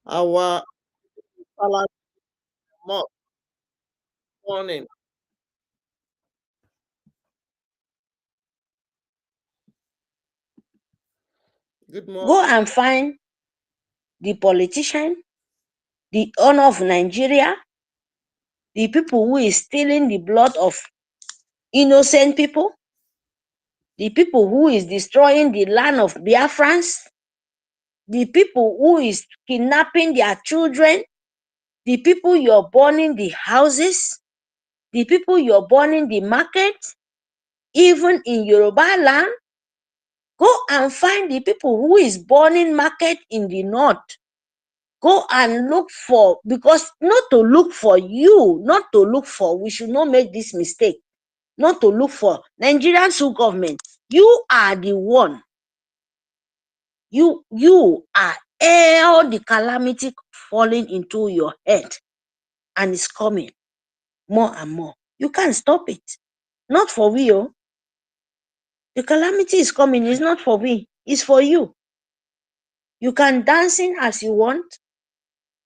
Our morning. Good morning. Go and find the politician, the owner of Nigeria, the people who is stealing the blood of innocent people, the people who is destroying the land of Biafrans, the people who is kidnapping their children, the people you're burning the houses, the people you're burning the market, even in Yoruba land. Go and find the people who is burning market in the north. Go and look for, because not to look for you, not to look for, we should not make this mistake, not to look for Nigerian State government. You are the one. You are all the calamity falling into your head, and it's coming more and more. You can't stop it. Not for we, oh. The calamity is coming. It's not for we. It's for you. You can dance in as you want,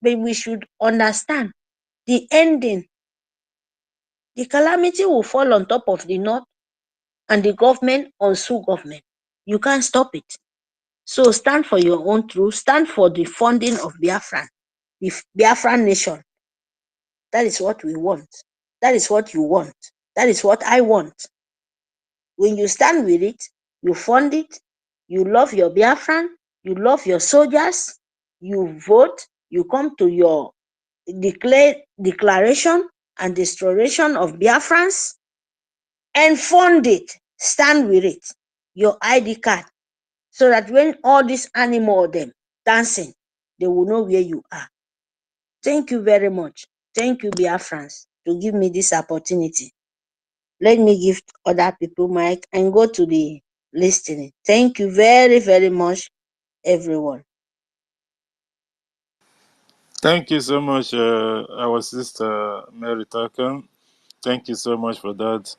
but we should understand the ending. The calamity will fall on top of the north and the government on Sioux government. You can't stop it. So stand for your own truth. Stand for the funding of Biafra, the Biafran nation. That is what we want. That is what you want. That is what I want. When you stand with it, you fund it, you love your Biafran, you love your soldiers, you vote, you come to your declaration and restoration of Biafrans, and fund it. Stand with it. Your ID card. So that when all these animals them dancing, they will know where you are. Thank you very much. Thank you, Biafrans, to give me this opportunity. Let me give other people mic and go to the listening. Thank you very, very much, everyone. Thank you so much, our sister Mary Takan. Thank you so much for that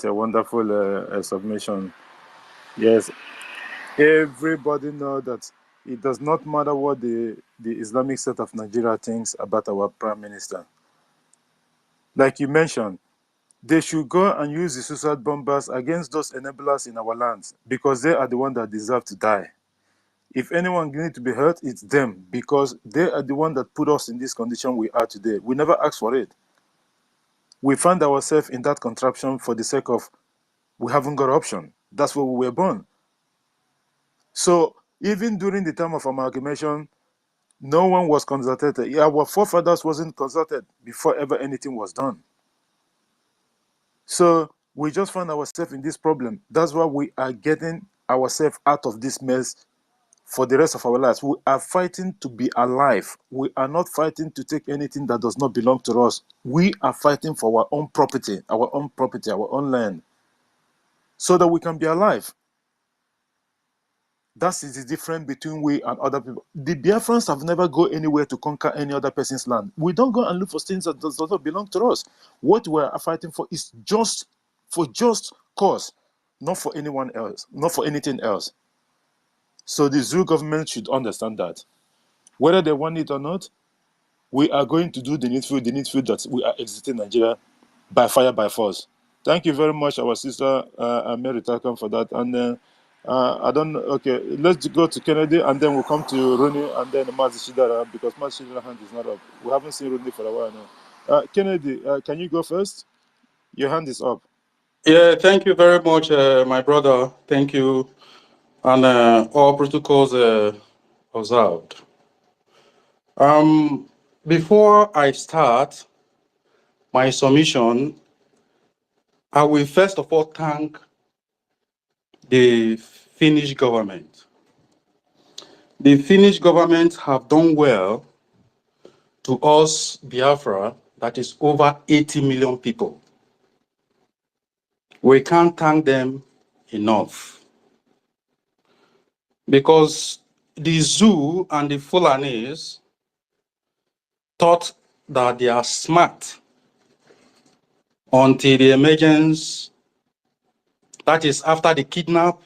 wonderful submission. Yes, everybody know that it does not matter what the Islamic State of Nigeria thinks about our Prime Minister. Like you mentioned, they should go and use the suicide bombers against those enablers in our lands, because they are the ones that deserve to die. If anyone needs to be hurt, it's them, because they are the ones that put us in this condition we are today. We never asked for it. We find ourselves in that contraption for the sake of we haven't got option. That's where we were born. So even during the time of amalgamation, no one was consulted. Our forefathers wasn't consulted before ever anything was done. So we just find ourselves in this problem. That's why we are getting ourselves out of this mess for the rest of our lives. We are fighting to be alive. We are not fighting to take anything that does not belong to us. We are fighting for our own property, our own land, so that we can be alive. That is the difference between we and other people. The Biafrans have never gone anywhere to conquer any other person's land. We don't go and look for things that does not belong to us. What we are fighting for is just for just cause, not for anyone else, not for anything else. So the Zoo government should understand that. Whether they want it or not, we are going to do the needful that we are exiting Nigeria by fire, by force. Thank you very much, our sister Mary Takam, for that. And I don't know. Okay, let's go to Kennedy, and then we'll come to Rooney, and then Mazi Shidara, because Mazi Shidara's hand is not up. We haven't seen Rooney for a while now. Kennedy, can you go first? Your hand is up. Yeah, thank you very much, my brother. Thank you. And all protocols observed. Before I start my submission, I will first of all thank the Finnish government. The Finnish government have done well to us, Biafra, that is over 80 million people. We can't thank them enough. Because the zoo and the Fulanis thought that they are smart until the emergence, that is after the kidnap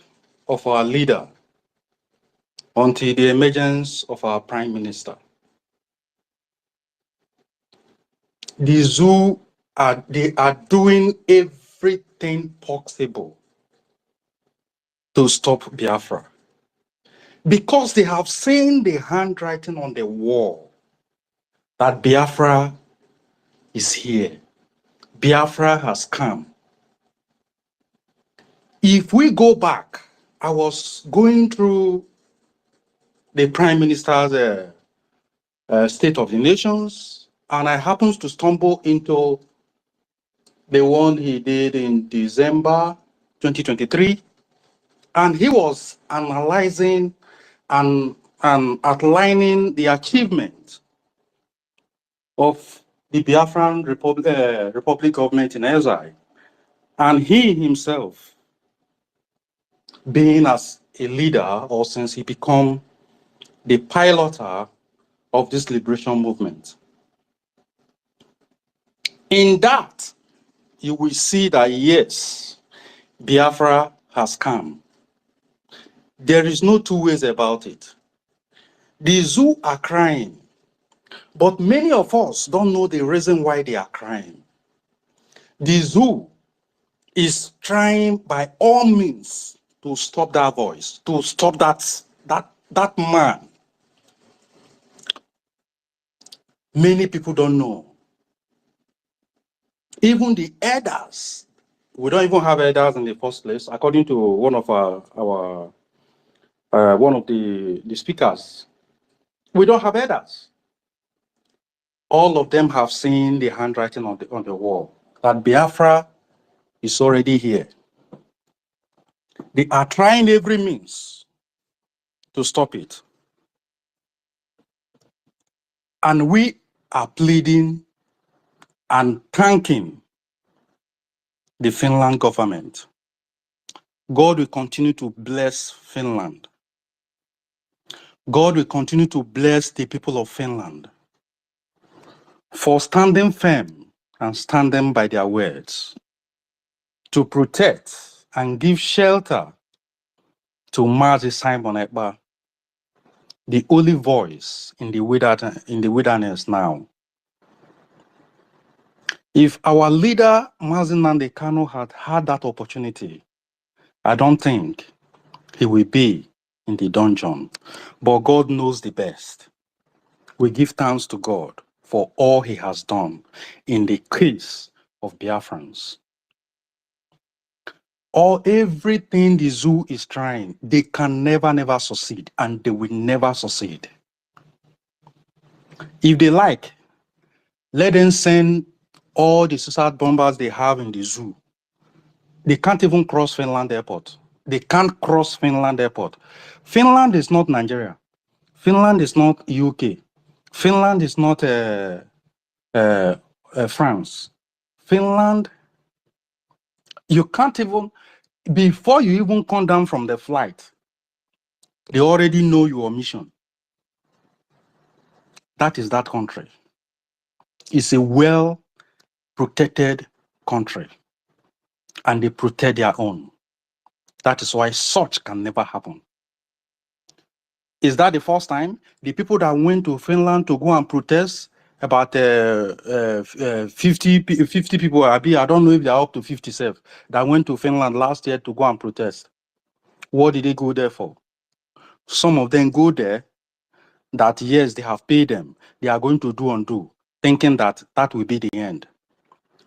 of our leader, until the emergence of our prime minister. The zoo they are doing everything possible to stop Biafra because they have seen the handwriting on the wall that Biafra is here. Biafra has come. If we go back, I was going through the Prime Minister's State of the Nations, and I happened to stumble into the one he did in December 2023, and he was analyzing and outlining the achievement of the Biafran Republic government in exile, and he himself being as a leader, or since he become the piloter of this liberation movement. In that, you will see that yes, Biafra has come. There is no two ways about it. The zoo are crying, but many of us don't know the reason why they are crying. The zoo is trying by all means to stop that voice, to stop that man. Many people don't know. Even the elders, we don't even have elders in the first place, according to one of one of the speakers. We don't have elders. All of them have seen the handwriting on the wall that Biafra is already here. They are trying every means to stop it. And we are pleading and thanking the Finland government. God will continue to bless Finland. God will continue to bless the people of Finland for standing firm and standing by their words to protect and give shelter to Mazi Simon Ekpa, the only voice in the wilderness now. If our leader, Mazi Nnamdi Kanu, had had that opportunity, I don't think he will be in the dungeon. But God knows the best. We give thanks to God for all he has done in the case of Biafrans. Everything the zoo is trying, they can never succeed, and they will never succeed. If they like, let them send all the suicide bombers they have in the zoo. They can't even cross Finland airport. They can't cross Finland airport. Finland is not Nigeria. Finland is not UK. Finland is not France. Finland, you can't even, before you even come down from the flight, they already know your mission. That is that country. It's a well-protected country, and they protect their own. That is why such can never happen. Is that the first time? The people that went to Finland to go and protest, about 50 people, I don't know if they're up to 57, that went to Finland last year to go and protest. What did they go there for? Some of them go there that, yes, they have paid them. They are going to do undo, thinking that that will be the end.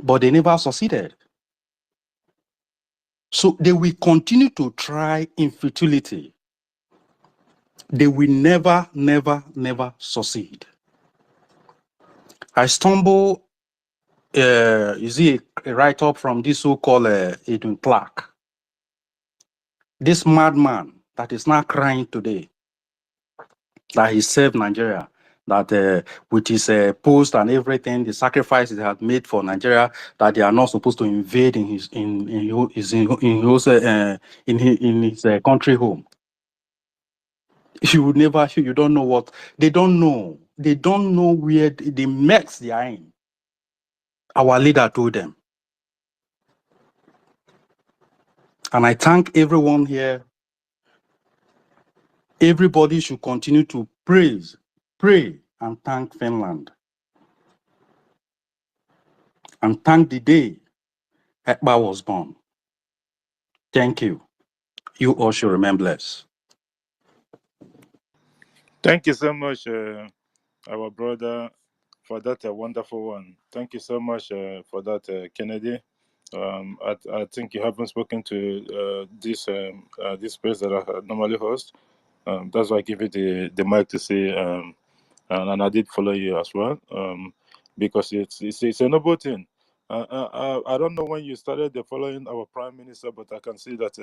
But they never succeeded. So they will continue to try in futility. They will never succeed. I stumble, you see a write-up from this so-called Edwin Clark. This madman that is now crying today that he saved Nigeria, that with his post and everything, the sacrifices he had made for Nigeria, that they are not supposed to invade in his country home. You would never, you don't know what they don't know. They don't know where the mess they are in. Our leader told them. And I thank everyone here. Everybody should continue to pray, and thank Finland. and thank the day Ekpa was born. Thank you. You all should remain blessed. Thank you so much, our brother, for that wonderful one. Thank you so much for that, Kennedy. I think you haven't spoken to this place that I normally host. That's why I give you the mic to say, and I did follow you as well, because it's a noble thing. I don't know when you started the following our prime minister, but I can see that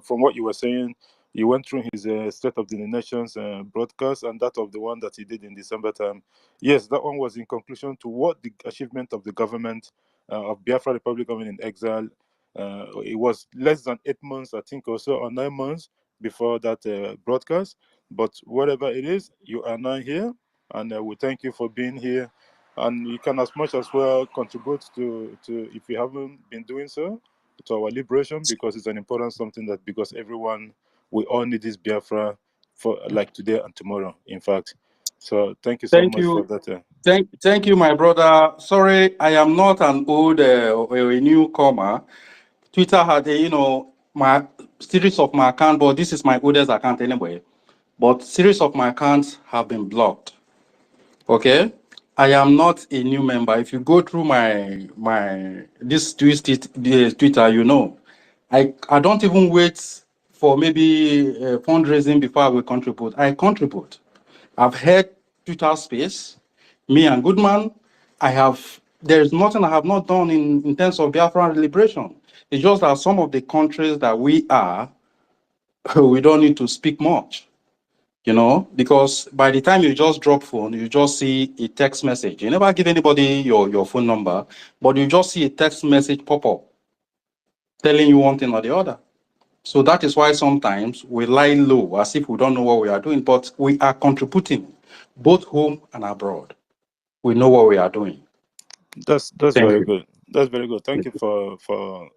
from what you were saying, you went through his State of the Nations broadcast, and that of the one that he did in December time. Yes, that one was in conclusion to what the achievement of the government of Biafra Republic Government in Exile. It was less than 8 months, I think, or so, or 9 months before that broadcast. But whatever it is, you are now here, and we thank you for being here. And you can as much as well contribute to if you haven't been doing so, to our liberation, because it's an important something that, because everyone, we all need this Biafra for like today and tomorrow, in fact. So thank you so Thank much for you. that. Thank you, my brother. Sorry, I am not an old or a newcomer. Twitter had my series of my account, but this is my oldest account anyway. But series of my accounts have been blocked. Okay, I am not a new member. If you go through this Twitter, I don't even wait for maybe fundraising before I will contribute. I contribute. I've had Twitter space. Me and Goodman, there is nothing I have not done in terms of Biafran liberation. It's just that some of the countries that we are, we don't need to speak much, because by the time you just drop phone, you just see a text message. You never give anybody your phone number, but you just see a text message pop up telling you one thing or the other. So that is why sometimes we lie low as if we don't know what we are doing, but we are contributing both home and abroad. We know what we are doing. That's Thank very you. good. That's very good. Thank you for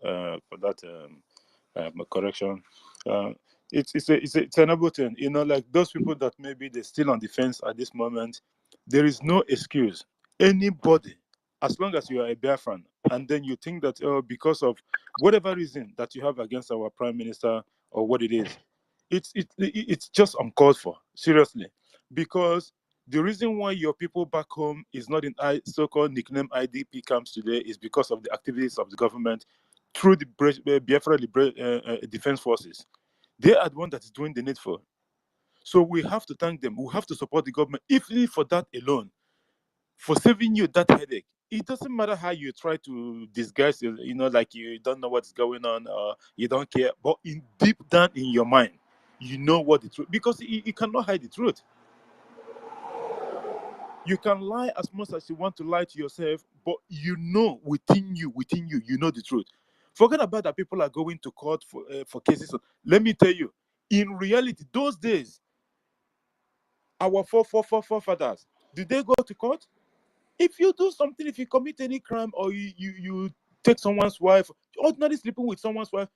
that correction. Uh, it's a noble thing. Like those people that maybe they're still on the fence at this moment. There is no excuse. Anybody, as long as you are a Biafran, and then you think that because of whatever reason that you have against our prime minister or what it is, it's just uncalled for. Seriously, because the reason why your people back home is not in so-called nickname IDP camps today is because of the activities of the government through the Biafra Defense Forces. They are the one that is doing the needful. So we have to thank them. We have to support the government, if only for that alone, for saving you that headache. It doesn't matter how you try to disguise it, like you don't know what's going on, or you don't care, but deep down in your mind, you know what the truth, because you cannot hide the truth. You can lie as much as you want to lie to yourself, but within you, you know the truth. Forget about that people are going to court for cases. Let me tell you, in reality, those days, our forefathers, did they go to court? If you do something, if you commit any crime, or you take someone's wife, ordinarily sleeping with someone's wife,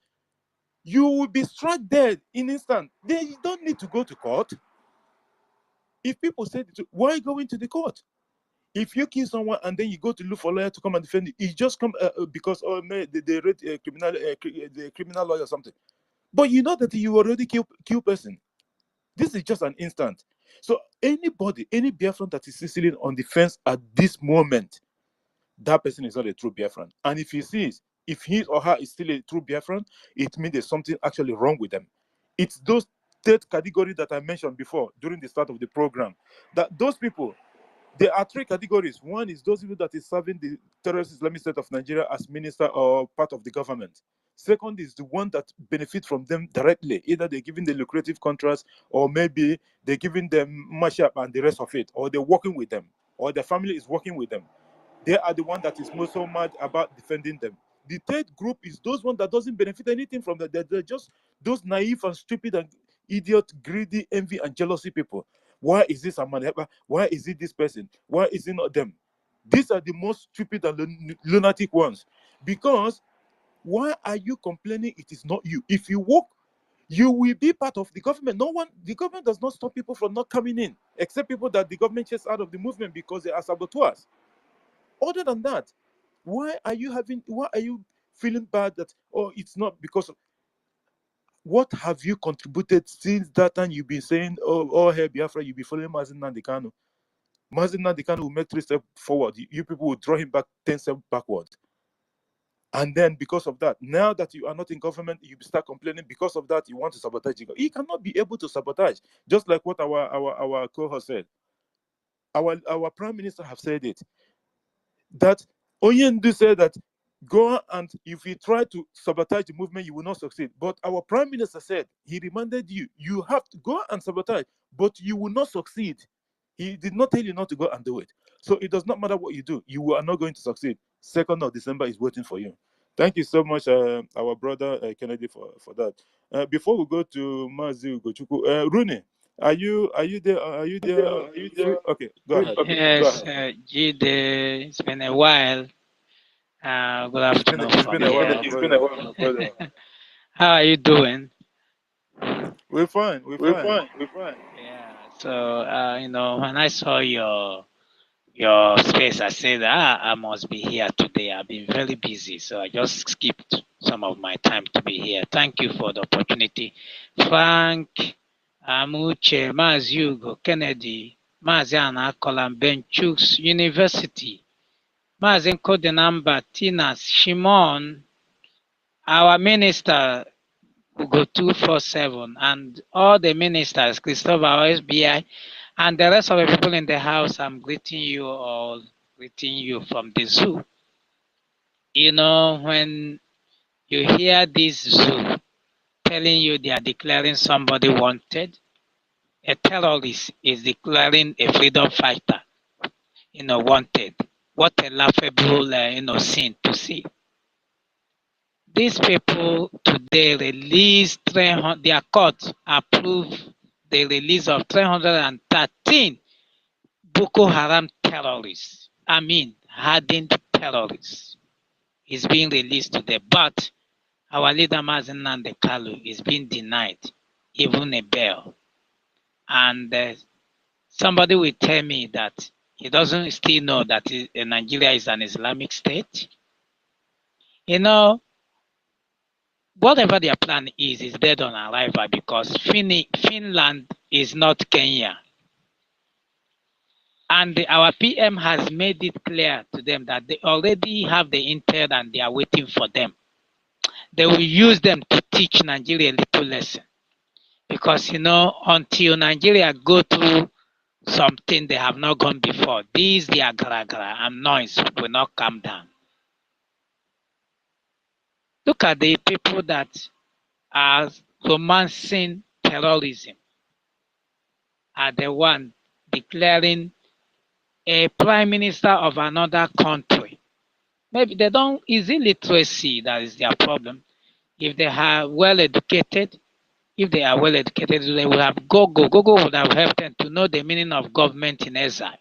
you will be struck dead in instant. They don't need to go to court. If people say, why going to the court? If you kill someone and then you go to look for a lawyer to come and defend you, it just come because they read the criminal lawyer or something. But you know that you already kill person. This is just an instant. So anybody, any Biafran that is sitting on the fence at this moment, that person is not a true Biafran. And if if he or her is still a true Biafran, it means there's something actually wrong with them. It's those third category that I mentioned before during the start of the program. That those people, there are three categories. One is those people that is serving the terrorist Islamic State of Nigeria as minister or part of the government. Second is the one that benefit from them directly. Either they're giving the lucrative contracts, or maybe they're giving them mashup and the rest of it, or they're working with them, or their family is working with them. They are the one that is most so mad about defending them. The third group is those one that doesn't benefit anything from that. They're just those naive and stupid and idiot, greedy, envy and jealousy people. Why is this a man? Why is it this person? Why is it not them? These are the most stupid and lunatic ones. Because why are you complaining it is not you? If you work, you will be part of the government. The government does not stop people from not coming in, except people that the government chases out of the movement because they are saboteurs. Other than that, Why are you feeling bad that, oh, it's not because of what have you contributed since that time? You've been saying, oh, hey, Biafra, you'll be following Mazin Nandekano. Mazin Nandekano will make 3 steps forward. You people will draw him back 10 steps backward. And then because of that, now that you are not in government, you start complaining. Because of that, you want to sabotage. He cannot be able to sabotage. Just like what our co-host said. Our prime minister have said it. That Onyendu said that go and if you try to sabotage the movement, you will not succeed. But our prime minister said, he reminded you, you have to go and sabotage, but you will not succeed. He did not tell you not to go and do it. So it does not matter what you do, you are not going to succeed. 2nd of December is waiting for you. Thank you so much, our brother Kennedy, for that. Before we go to Mazi Ugochukwu, Rooney, are you there? Are you there? Okay, go ahead. Yes, Jide, it's been a while. Good afternoon from here. It's been a while, my brother. How are you doing? We're fine. We're fine. Yeah. So, when I saw your space, I said, I must be here today. I've been very busy, so I just skipped some of my time to be here. Thank you for the opportunity. Frank, Amuche, Mazi Ugo, Kennedy, Mazi Anakola, Benchuk's University, Mazi Nkodinamba, Tina, Shimon, our minister, Ugo 247, and all the ministers, Christopher, SBI, and the rest of the people in the house. I'm greeting you all, greeting you from the zoo. You know, when you hear this zoo telling you they are declaring somebody wanted, a terrorist is declaring a freedom fighter, wanted. What a laughable, scene to see. These people today released 300, their court approved the release of 313 Boko Haram terrorists. I mean, hardened terrorists is being released today. But our leader Mazen Nnamdi Kalu is being denied even a bail. And somebody will tell me that he doesn't still know that Nigeria is an Islamic state. Whatever their plan is dead on arrival because Finland is not Kenya. And our PM has made it clear to them that they already have the intel and they are waiting for them. They will use them to teach Nigeria a little lesson. Because, until Nigeria go through something they have not gone before, their gara and noise will not calm down. Look at the people that are romancing terrorism, are the one declaring a prime minister of another country. Maybe they don't, is illiteracy that is their problem. If they are well educated, they would have Google would have helped them to know the meaning of government in exile.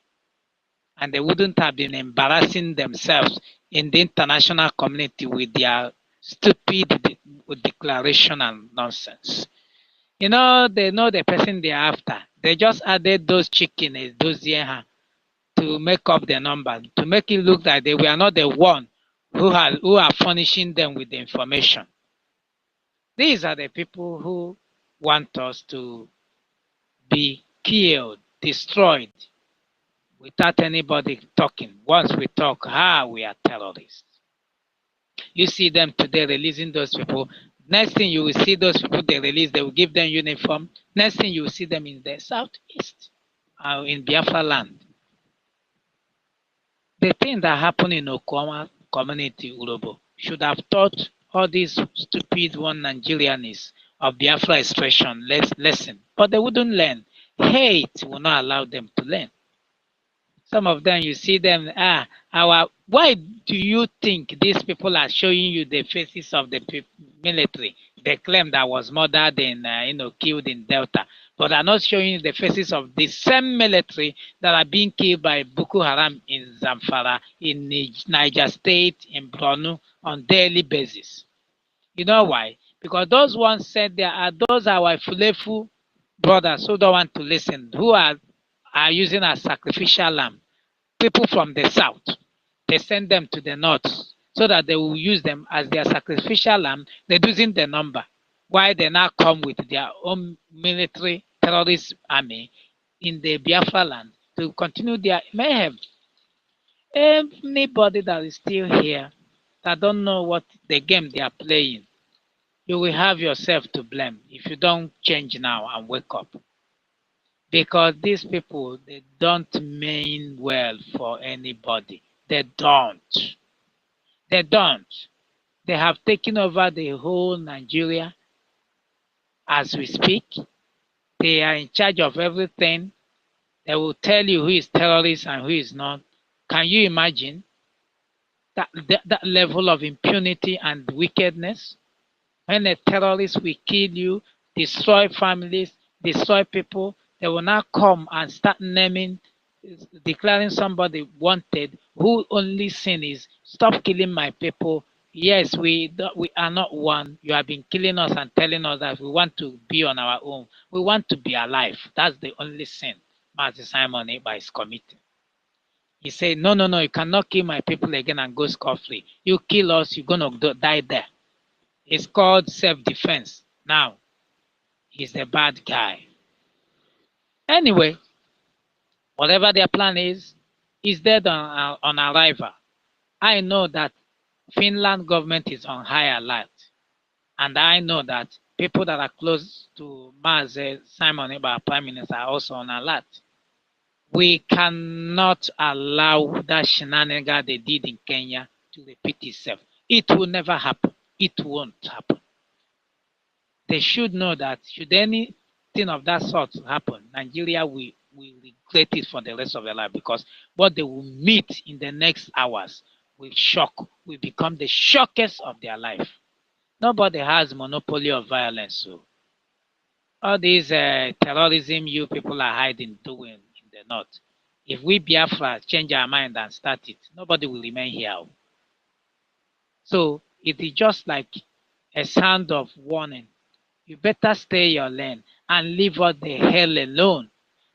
And they wouldn't have been embarrassing themselves in the international community with their stupid declaration and nonsense. They know the person they're after. They just added those chicken, those yeha, to make up the number, to make it look like they were not the one who are furnishing them with the information. These are the people who want us to be killed, destroyed, without anybody talking. Once we talk, we are terrorists. You see them today releasing those people. Next thing you will see those people they release, they will give them uniform. Next thing you will see them in the southeast, in Biafra land. The thing that happened in Okoma community, Urobo, should have taught all these stupid one Nigerians of Biafra expression lesson, but they wouldn't learn. Hate will not allow them to learn. Some of them, you see them, why do you think these people are showing you the faces of the military? They claim that was murdered and killed in Delta, but are not showing you the faces of the same military that are being killed by Boko Haram in Zamfara, in Niger State, in Borno on daily basis. You know why? Because those ones said those are our Fulefu brothers who don't want to listen, who are using a sacrificial lamb. People from the south. They send them to the north so that they will use them as their sacrificial lamb, reducing the number. Why they now come with their own military terrorist army in the Biafra land to continue their mayhem. Anybody that is still here that don't know what the game they are playing, you will have yourself to blame if you don't change now and wake up. Because these people, they don't mean well for anybody. They don't. They don't. They have taken over the whole Nigeria as we speak. They are in charge of everything. They will tell you who is terrorist and who is not. Can you imagine that level of impunity and wickedness? When a terrorist will kill you, destroy families, destroy people, they will now come and start naming, declaring somebody wanted who only sin is stop killing my people. Yes, we are not one. You have been killing us and telling us that we want to be on our own. We want to be alive. That's the only sin Master Simon Eba is committing. He said, no, no, no, you cannot kill my people again and go scot-free. You kill us, you're going to die there. It's called self-defense. Now, he's the bad guy. Anyway, whatever their plan is dead on arrival. I know that Finland government is on high alert. And I know that people that are close to Maze Simon Eba, Prime Minister, are also on alert. We cannot allow that shenanigan they did in Kenya to repeat itself. It will never happen. It won't happen. They should know that should anything of that sort happen, Nigeria will regret it for the rest of their life because what they will meet in the next hours will become the shockest of their life. Nobody has monopoly of violence. So all these terrorism you people are hiding doing in the north. If we Biafra change our mind and start it, nobody will remain here. So it is just like a sound of warning. You better stay your lane and leave us the hell alone.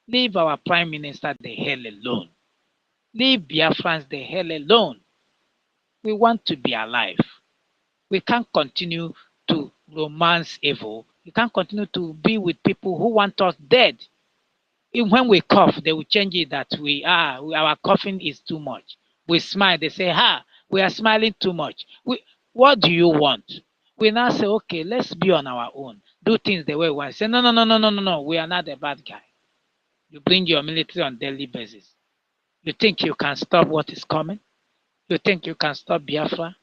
Leave our Prime Minister the hell alone. Leave Biafrans the hell alone. We want to be alive. We can't continue to romance evil. We can't continue to be with people who want us dead. Even when we cough, they will change it that our coughing is too much. We smile, they say, we are smiling too much. What do you want? We now say, okay, let's be on our own. Do things the way we want. Say, no, no, no, no, no, no, no. We are not the bad guy. You bring your military on daily basis. You think you can stop what is coming? You think you can stop Biafra?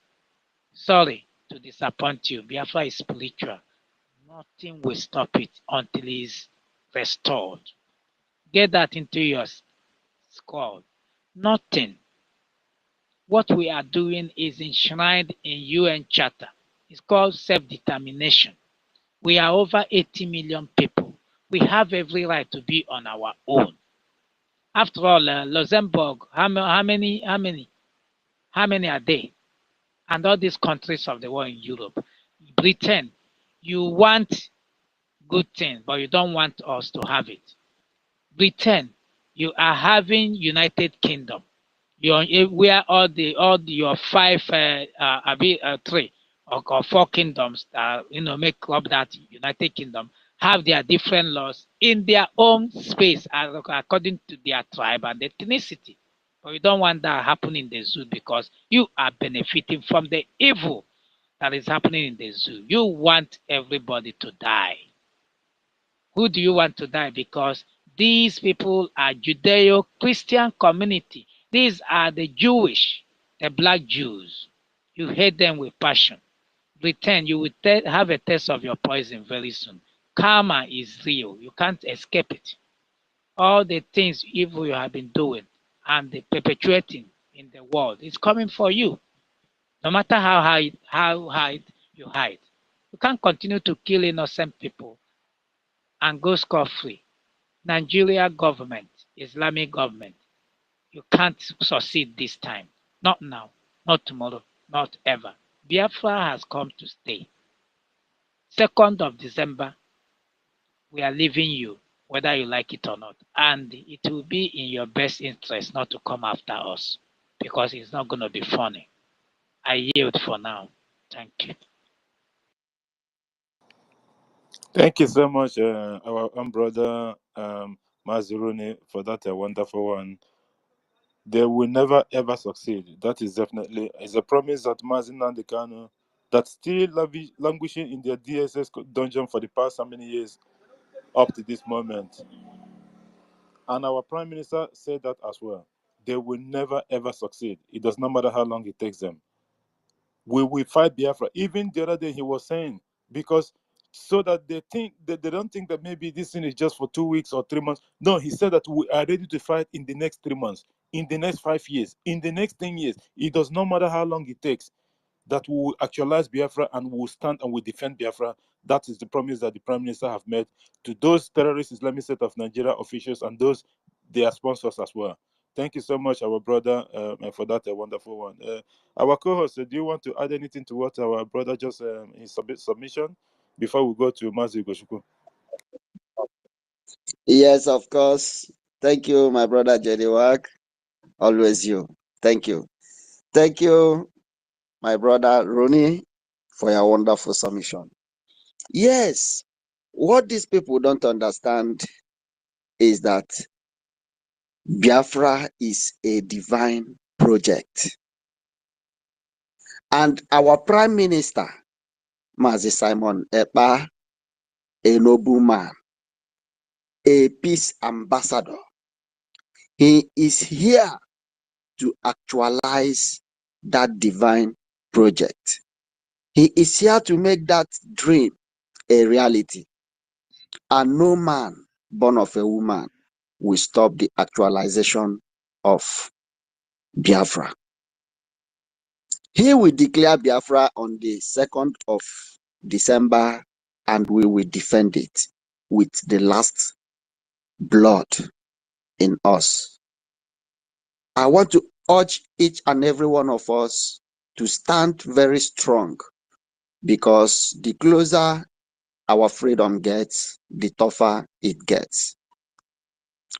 Sorry to disappoint you. Biafra is spiritual. Nothing will stop it until it is restored. Get that into your skull. Nothing. What we are doing is enshrined in UN Charter. It's called self-determination. We are over 80 million people. We have every right to be on our own. After all, Luxembourg, how many are they? And all these countries of the world in Europe. Britain, you want good things, but you don't want us to have it. Britain, you are having United Kingdom. Where your three or four kingdoms make up that United Kingdom have their different laws in their own space according to their tribe and ethnicity. But you don't want that happening in the zoo because you are benefiting from the evil that is happening in the zoo. You want everybody to die. Who do you want to die? Because these people are Judeo-Christian community. These are the Jewish, the black Jews. You hate them with passion. Pretend you will have a taste of your poison very soon. Karma is real. You can't escape it. All the things evil you have been doing and the perpetuating in the world is coming for you. No matter how hide you hide. You can't continue to kill innocent people and go scot-free. Nigeria government, Islamic government, you can't succeed this time. Not now, not tomorrow, not ever. Biafra has come to stay. 2nd of December, we are leaving you, whether you like it or not. And it will be in your best interest not to come after us. because it's not going to be funny. I yield for now. Thank you. Thank you so much, our own brother Mazuruni, for that wonderful one. They will never ever succeed. That is definitely is a promise that Mazin Nandekano, that still languishing in their DSS dungeon for the past how many years up to this moment. And our Prime Minister said that as well. They will never ever succeed. It does not matter how long it takes them. We will fight Biafra. Even the other day he was saying, because so that they think that they don't think that maybe this thing is just for 2 weeks or 3 months. No, he said that we are ready to fight in the next 3 months, in the next 5 years, in the next 10 years. It does not matter how long it takes, that we will actualize Biafra and we will stand and we defend Biafra. That is the promise that the Prime Minister have made to those terrorist Islamic State of Nigeria officials and those their sponsors as well. Thank you so much, our brother, for that wonderful one. Our co-host, do you want to add anything to what our brother just his submission before we go to Mazi Goshuku? Yes, of course. Thank you, my brother Jediwak. Always you. Thank you. Thank you, my brother Rooney, for your wonderful submission. Yes, what these people don't understand is that Biafra is a divine project. And our Prime Minister, Mazi Simon Ekpa, a noble man, a peace ambassador, he is here to actualize that divine project. He is here to make that dream a reality. And no man born of a woman will stop the actualization of Biafra. He will declare Biafra on the 2nd of December, and we will defend it with the last blood in us. I want to urge each and every one of us to stand very strong, because the closer our freedom gets, the tougher it gets.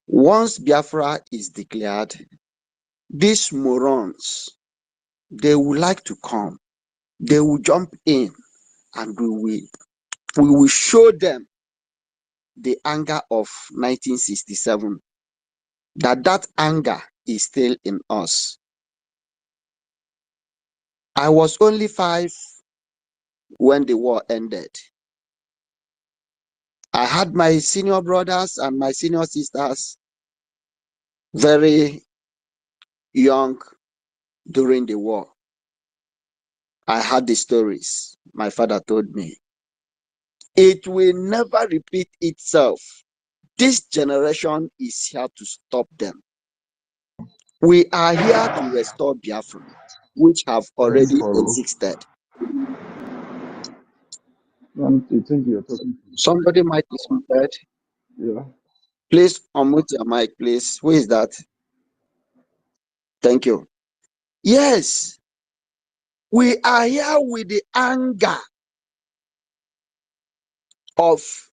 Once Biafra is declared, these morons, they would like to come. They will jump in, and we will show them the anger of 1967, that anger is still in us. I was only 5 when the war ended. I had my senior brothers and my senior sisters very young during the war. I had the stories my father told me. It will never repeat itself. This generation is here to stop them. We are here to restore Biafra, which have already existed. You think you're talking to? Somebody might be muted. Yeah. Please unmute your mic, please. Who is that? Thank you. Yes, we are here with the anger of,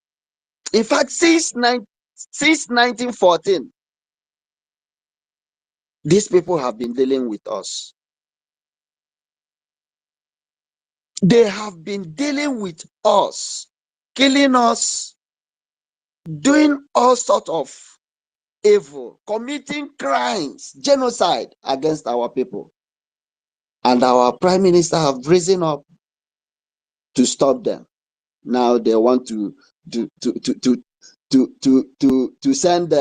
in fact, since 1914, these people have been dealing with us. They have been dealing with us, killing us, doing all sorts of evil, committing crimes, genocide against our people. And our Prime Minister have risen up to stop them. Now they want to send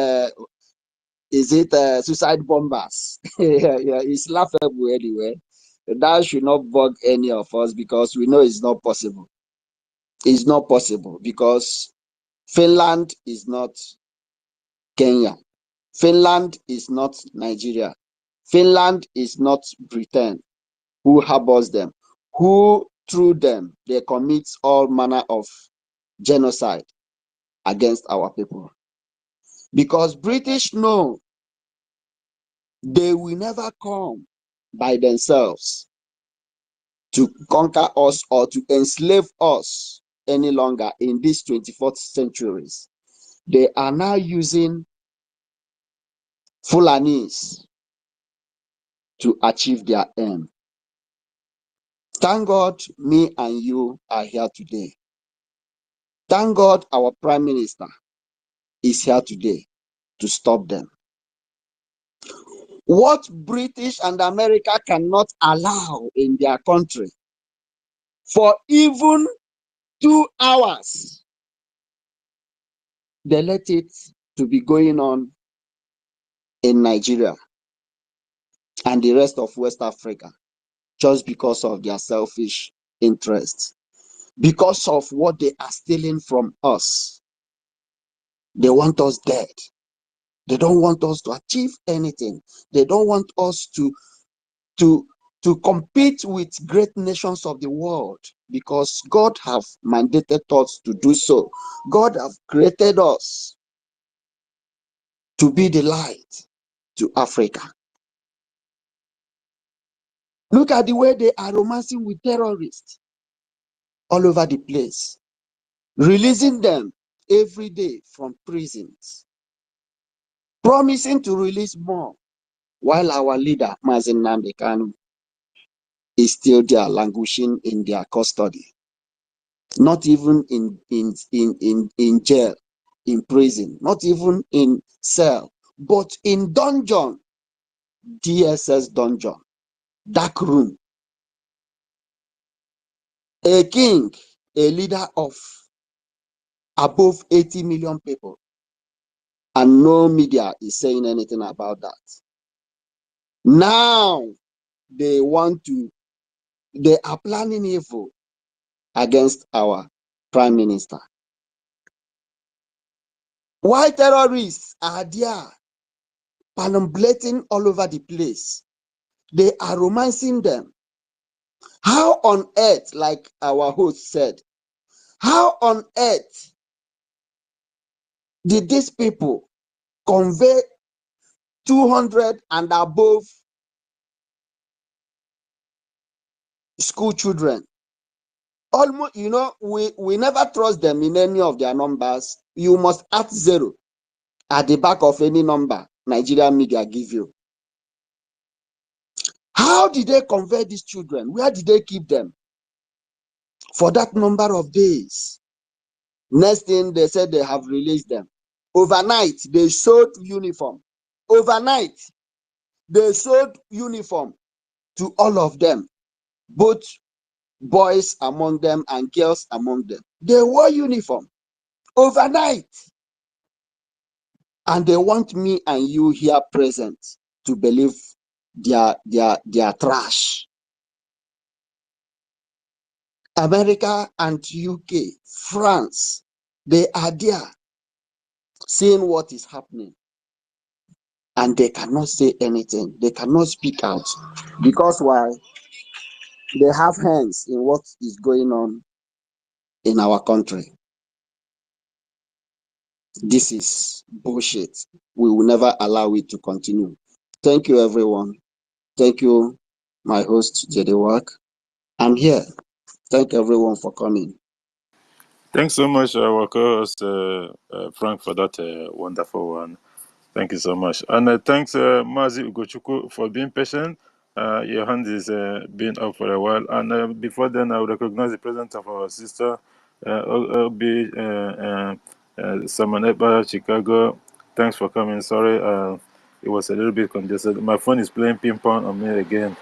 is it suicide bombers? Yeah, it's laughable anyway. That should not bug any of us, because we know it's not possible. It's not possible, because Finland is not Kenya. Finland is not Nigeria. Finland is not Britain, who harbors them, who through them they commit all manner of genocide against our people. Because British know they will never come by themselves to conquer us or to enslave us any longer in these 24th centuries. They are now using Fulanis to achieve their aim. Thank God me and you are here today. Thank God our Prime Minister is here today to stop them. What British and America cannot allow in their country for even 2 hours, they let it to be going on in Nigeria and the rest of West Africa just because of their selfish interests, because of what they are stealing from us. They want us dead. They don't want us to achieve anything. They don't want us to compete with great nations of the world, because God have mandated us to do so. God have created us to be the light to Africa. Look at the way they are romancing with terrorists all over the place, releasing them every day from prisons, promising to release more, while our leader, Mazi Nnamdi Kanu, is still there languishing in their custody. Not even in jail, in prison, not even in cell, but in dungeon, DSS dungeon, dark room. A king, a leader of above 80 million people, and no media is saying anything about that. Now they are planning evil against our Prime Minister. Why terrorists are there perambulating all over the place? They are romancing them. How on earth, like our host said, how on earth did these people convey 200 and above school children? Almost, we never trust them in any of their numbers. You must add 0 at the back of any number Nigerian media give you. How did they convert these children? Where did they keep them for that number of days? Next thing, they said they have released them. Overnight, they sold uniform. Overnight, they sold uniform to all of them, both boys among them and girls among them. They wore uniform overnight. And they want me and you here present to believe their trash. America and UK, France, they are there seeing what is happening. And they cannot say anything. They cannot speak out. Because why? They have hands in what is going on in our country. This is bullshit. We will never allow it to continue. Thank you, everyone. Thank you, my host, Jedewak. I'm here. Thank everyone for coming. Thanks so much, our co-host Frank, for that wonderful one. Thank you so much. And thanks, Mazi Ugochukwu, for being patient. Your hand is been up for a while. And before then, I will recognize the presence of our sister, Obi Samaneba, Chicago. Thanks for coming. Sorry, it was a little bit congested. My phone is playing ping pong on me again.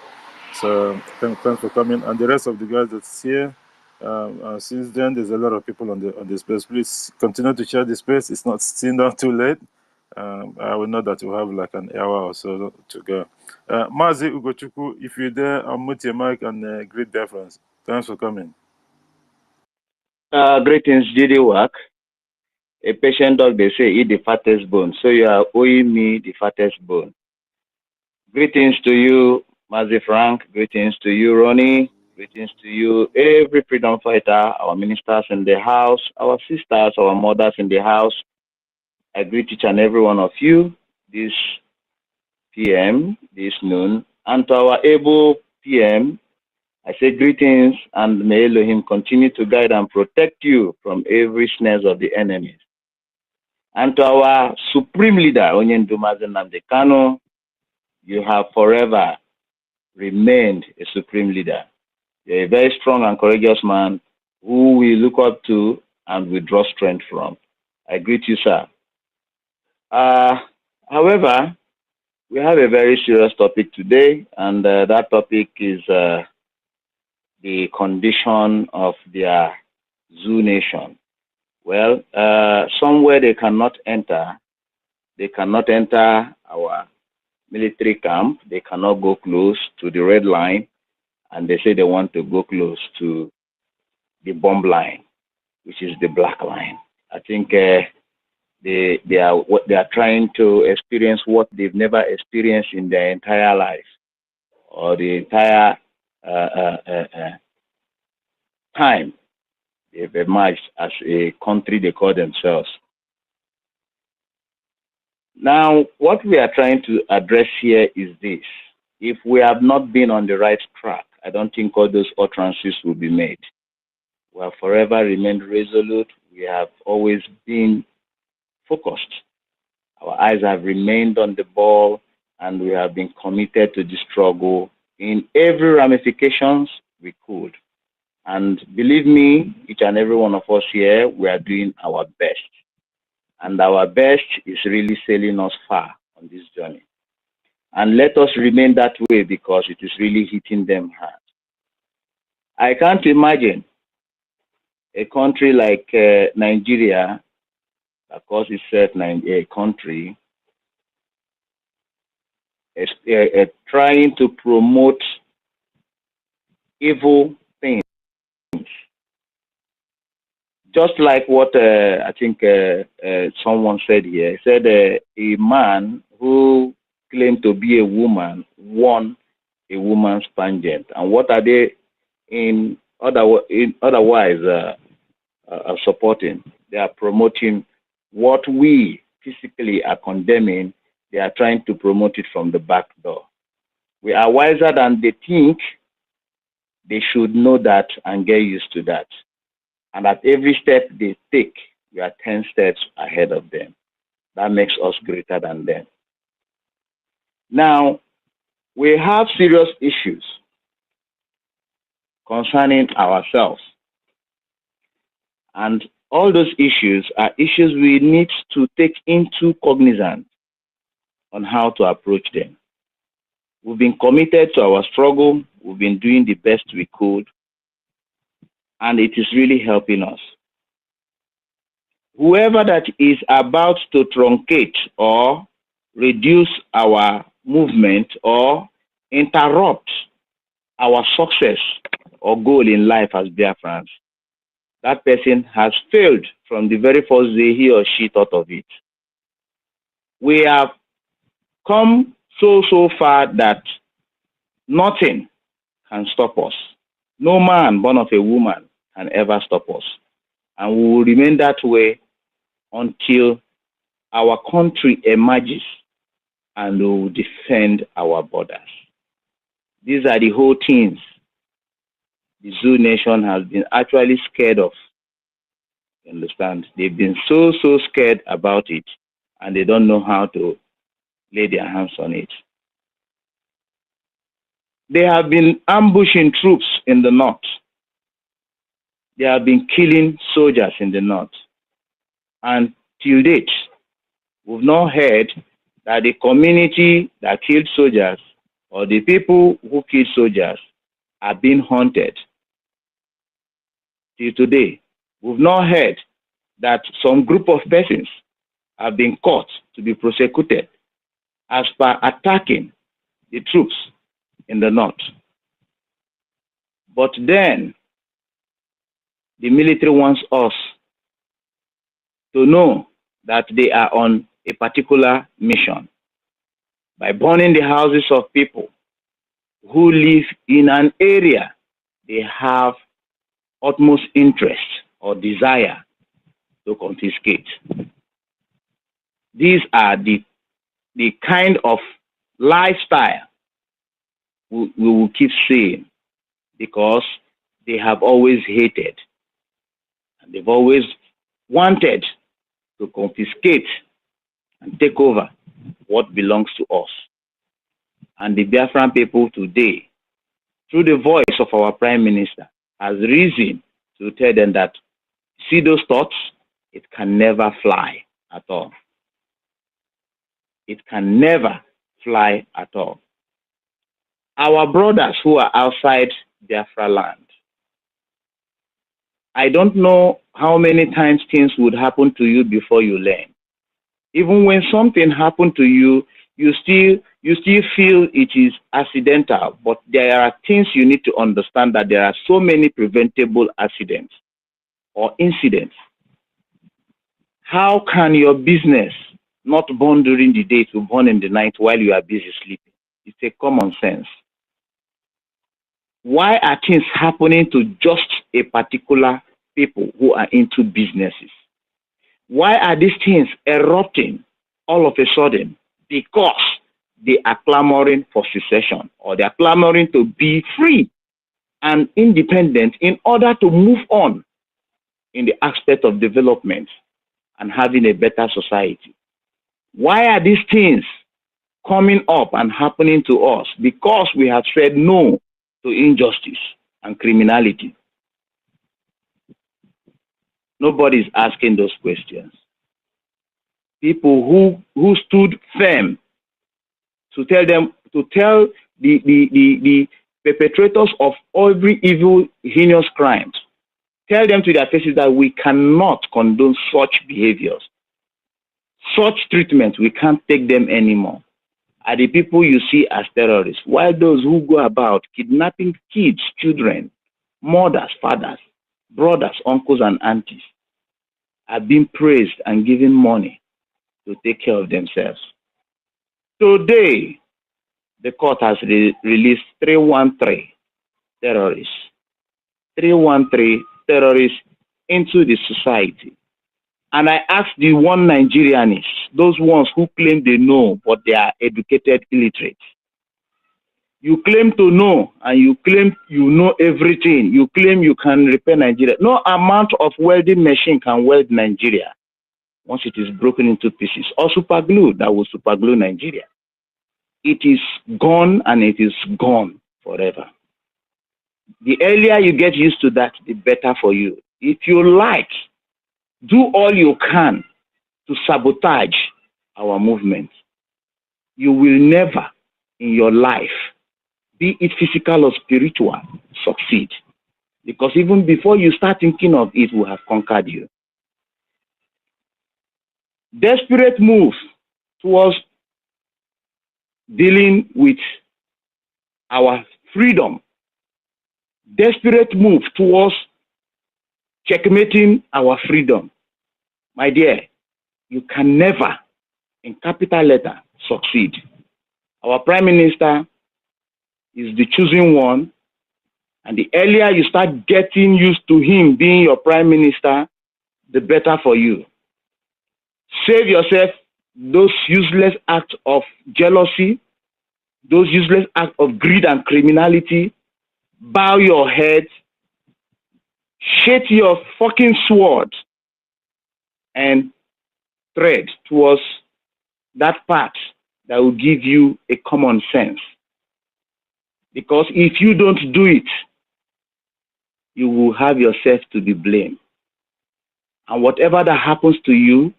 So thanks for coming. And the rest of the guys that's here. Since then, there's a lot of people on the space. Please continue to share the space. It's not too late. I will know that we have like an hour or so to go. Mazi Ugochukwu, if you're there, unmute your mic and greet Biafrans. Thanks for coming. Greetings, Jedewak. A patient dog, they say, eat the fattest bone. So you are owing me the fattest bone. Greetings to you, Mazi Frank. Greetings to you, Ronnie. Greetings to you, every freedom fighter, our ministers in the house, our sisters, our mothers in the house. I greet each and every one of you this PM, this noon. And to our able PM, I say greetings, and may Elohim continue to guide and protect you from every snares of the enemies. And to our supreme leader, Onyendu Mazi Nnamdi Kanu, you have forever remained a supreme leader. You're a very strong and courageous man who we look up to and we draw strength from. I greet you, sir. However, we have a very serious topic today, and that topic is the condition of their zoo nation. Well, somewhere they cannot enter. They cannot enter our military camp. They cannot go close to the red line, and they say they want to go close to the bomb line, which is the black line. I think they are trying to experience what they've never experienced in their entire life or the entire time they've emerged as a country they call themselves. Now, what we are trying to address here is this. If we have not been on the right track, I don't think all those utterances will be made. We have forever remained resolute. We have always been focused. Our eyes have remained on the ball, and we have been committed to the struggle in every ramifications we could. And believe me, each and every one of us here, we are doing our best. And our best is really sailing us far on this journey. And let us remain that way because it is really hitting them hard. I can't imagine a country like Nigeria, that calls itself a country, trying to promote evil things. Just like what I think someone said here. He said a man who claimed to be a woman won a woman's pageant. And what are they otherwise supporting? They are promoting what we physically are condemning. They are trying to promote it from the back door. We are wiser than they think. They should know that and get used to that. And at every step they take, we are 10 steps ahead of them. That makes us greater than them. Now, we have serious issues concerning ourselves. And all those issues are issues we need to take into cognizance on how to approach them. We've been committed to our struggle. We've been doing the best we could. And it is really helping us. Whoever that is about to truncate or reduce our movement or interrupt our success or goal in life as Biafrans, that person has failed from the very first day he or she thought of it. We have come so far that nothing can stop us. No man born of a woman can ever stop us. And we will remain that way until our country emerges and we will defend our borders. These are the whole things the Zoo Nation has been actually scared of. You understand? They've been so scared about it, and they don't know how to lay their hands on it. They have been ambushing troops in the north. They have been killing soldiers in the north. And till date, we've not heard that the community that killed soldiers or the people who killed soldiers are being hunted. Till today, we've not heard that some group of persons have been caught to be prosecuted as per attacking the troops in the north. But then, the military wants us to know that they are on a particular mission by burning the houses of people who live in an area they have utmost interest or desire to confiscate. These are the kind of lifestyle we will keep seeing because they have always hated and they've always wanted to confiscate and take over what belongs to us. And the Biafran people today, through the voice of our Prime Minister, has risen to tell them that, see those thoughts, it can never fly at all. It can never fly at all. Our brothers who are outside Biafra land, I don't know how many times things would happen to you before you learn. Even when something happened to you, you still feel it is accidental, but there are things you need to understand, that there are so many preventable accidents or incidents. How can your business not burn during the day to burn in the night while you are busy sleeping? It's a common sense. Why are things happening to just a particular people who are into businesses? Why are these things erupting all of a sudden? Because they are clamoring for secession, or they are clamoring to be free and independent in order to move on in the aspect of development and having a better society. Why are these things coming up and happening to us? Because we have said no to injustice and criminality. Nobody is asking those questions. People who stood firm to tell the perpetrators of every evil, heinous crimes, tell them to their faces that we cannot condone such behaviors, such treatment. We can't take them anymore. Are the people you see as terrorists, while those who go about kidnapping kids, children, mothers, fathers, brothers, uncles, and aunties are being praised and given money to take care of themselves. Today, the court has released 313 terrorists. 313 terrorists into the society. And I asked the one Nigerianists, those ones who claim they know, but they are educated illiterate. You claim to know, and you claim you know everything. You claim you can repair Nigeria. No amount of welding machine can weld Nigeria once it is broken into pieces, or super glue that will super glue Nigeria. It is gone, and it is gone forever. The earlier you get used to that, the better for you. If you like, do all you can to sabotage our movement. You will never in your life, be it physical or spiritual, succeed. Because even before you start thinking of it, will have conquered you. Desperate move towards dealing with our freedom. Desperate move towards checkmating our freedom. My dear, you can never, in capital letter, succeed. Our Prime Minister is the chosen one, and the earlier you start getting used to him being your Prime Minister, the better for you. Save yourself those useless acts of jealousy, those useless acts of greed and criminality. Bow your head, shake your fucking sword, and tread towards that path that will give you a common sense. Because if you don't do it, you will have yourself to be blamed. And whatever that happens to you,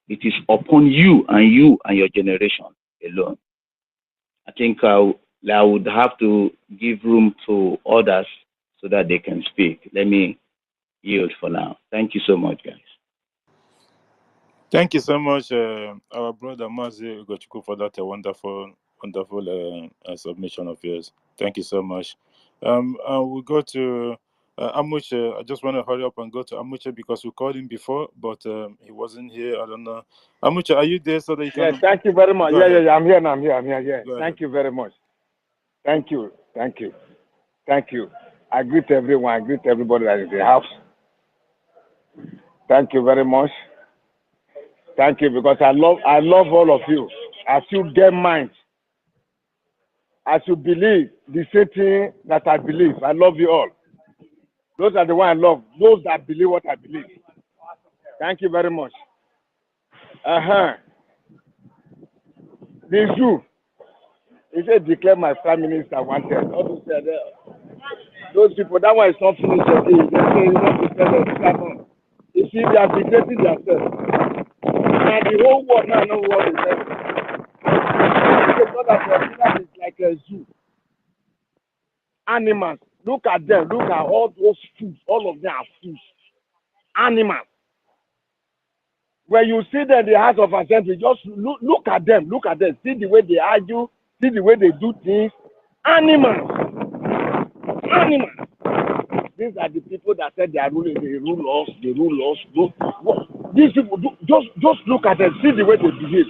it is upon you and your generation alone. I think I would have to give room to others so that they can speak. Let me yield for now. Thank you so much, guys. Thank you so much, our brother Mazi Ugochukwu, for that wonderful submission of yours. Thank you so much. We'll go to Amuche. I just want to hurry up and go to Amuche because we called him before, but he wasn't here. I don't know. Amuche, are you there so that you can? Yes, thank you very much. Yeah, I'm here. Go thank you very much. Thank you. I greet everyone. I greet everybody that is in the house. Thank you very much. Thank you, because I love all of you. As you get minds, as you believe the same thing that I believe, I love you all. Those are the ones I love. Those that believe what I believe. Thank you very much. The zoo He said, declare my prime minister wanted. Those people, that one is not finished yet. They say you want to tell them. You see, they are dictating themselves. And the whole world now knows what is happening. That is like a zoo. Animals, look at them. Look at all those foods. All of them are foods. Animals. When you see them in the House of Assembly, just look at them. Look at them. See the way they argue. See the way they do things. Animals. Animals. These are the people that said they are ruling. They rule us. They rule us. These people, just look at them. See the way they behave.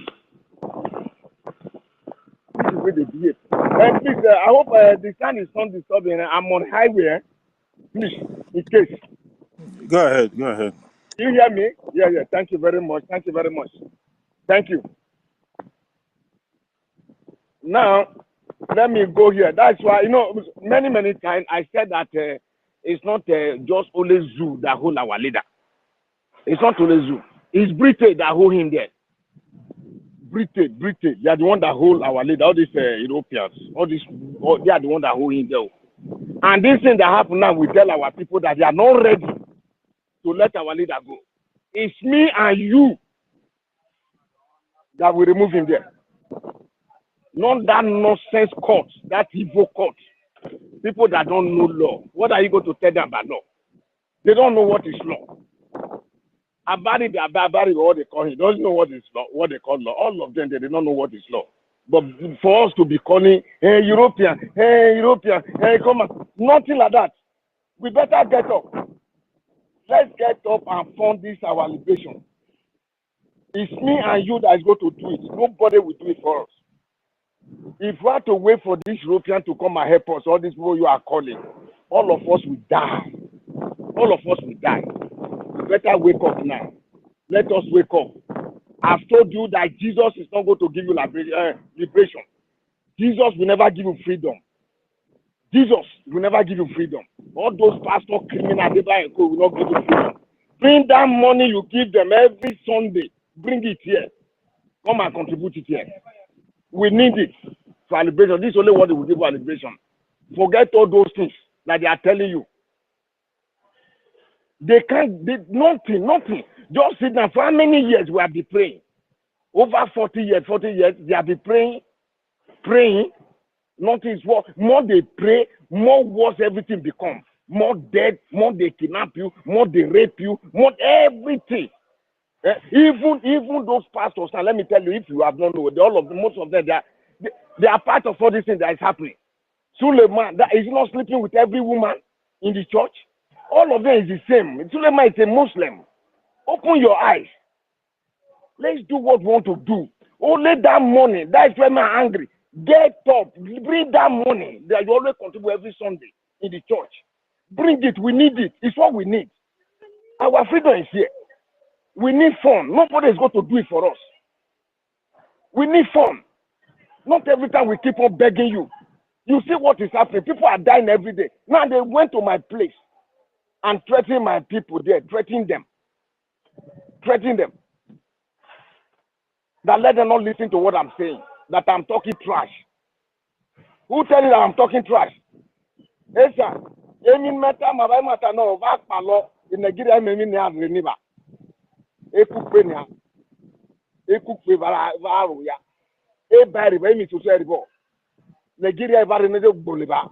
See the way they behave. Please, I hope the sun is not disturbing. I'm on highway. Please, in case. Go ahead. Go ahead. You hear me? Yeah. Thank you very much. Thank you very much. Thank you. Now, let me go here. That's why, many times I said that it's not just only zoo that hold our leader. It's not only zoo. It's Britain that hold him there. Britain. They are the one that hold our leader. All these Europeans. They are the one that hold him there. And this thing that happened now, we tell our people that they are not ready to let our leader go. It's me and you that will remove him there. Not that nonsense court, that evil court. People that don't know law. What are you going to tell them about law? They don't know what is law. Abari, what they call him, doesn't know what is law, what they call law. All of them, they do not know what is law. But for us to be calling, hey European, hey come on, nothing like that. We better get up. Let's get up and fund this our liberation. It's me and you that is going to do it. Nobody will do it for us. If we have to wait for this European to come and help us, all these people you are calling, all of us will die. All of us will die. We better wake up now. Let us wake up. I've told you that Jesus is not going to give you liberation. Jesus will never give you freedom. Jesus will never give you freedom. All those pastor criminals, they will not give you freedom. Bring that money you give them every Sunday. Bring it here. Come and contribute it here. We need it for liberation. This is only what they will give for liberation. Forget all those things that they are telling you. They can't, nothing. Just sit down. For how many years we have been praying? Over 40 years, they have been praying. Nothing is worse. More they pray, more worse everything becomes. More dead, more they kidnap you, more they rape you, more everything. Even those pastors, now let me tell you, if you have not known, most of them, they are part of all these things that is happening. Suleiman, that is not sleeping with every woman in the church. All of them is the same. Suleiman is a Muslim. Open your eyes. Let's do what we want to do. Only that money, that is why I'm angry. Get up, bring that money that you always contribute every Sunday in the church. Bring it, we need it. It's what we need. Our freedom is here. We need fun. Nobody is going to do it for us. We need fun. Not every time we keep on begging you. You see what is happening. People are dying every day. Now they went to my place and threatening my people there, threatening them. That let them not listen to what I'm saying. That I'm talking trash. Who tell you that I'm talking trash? Hey, sir. No, in Nigeria, Nigeria Boleba.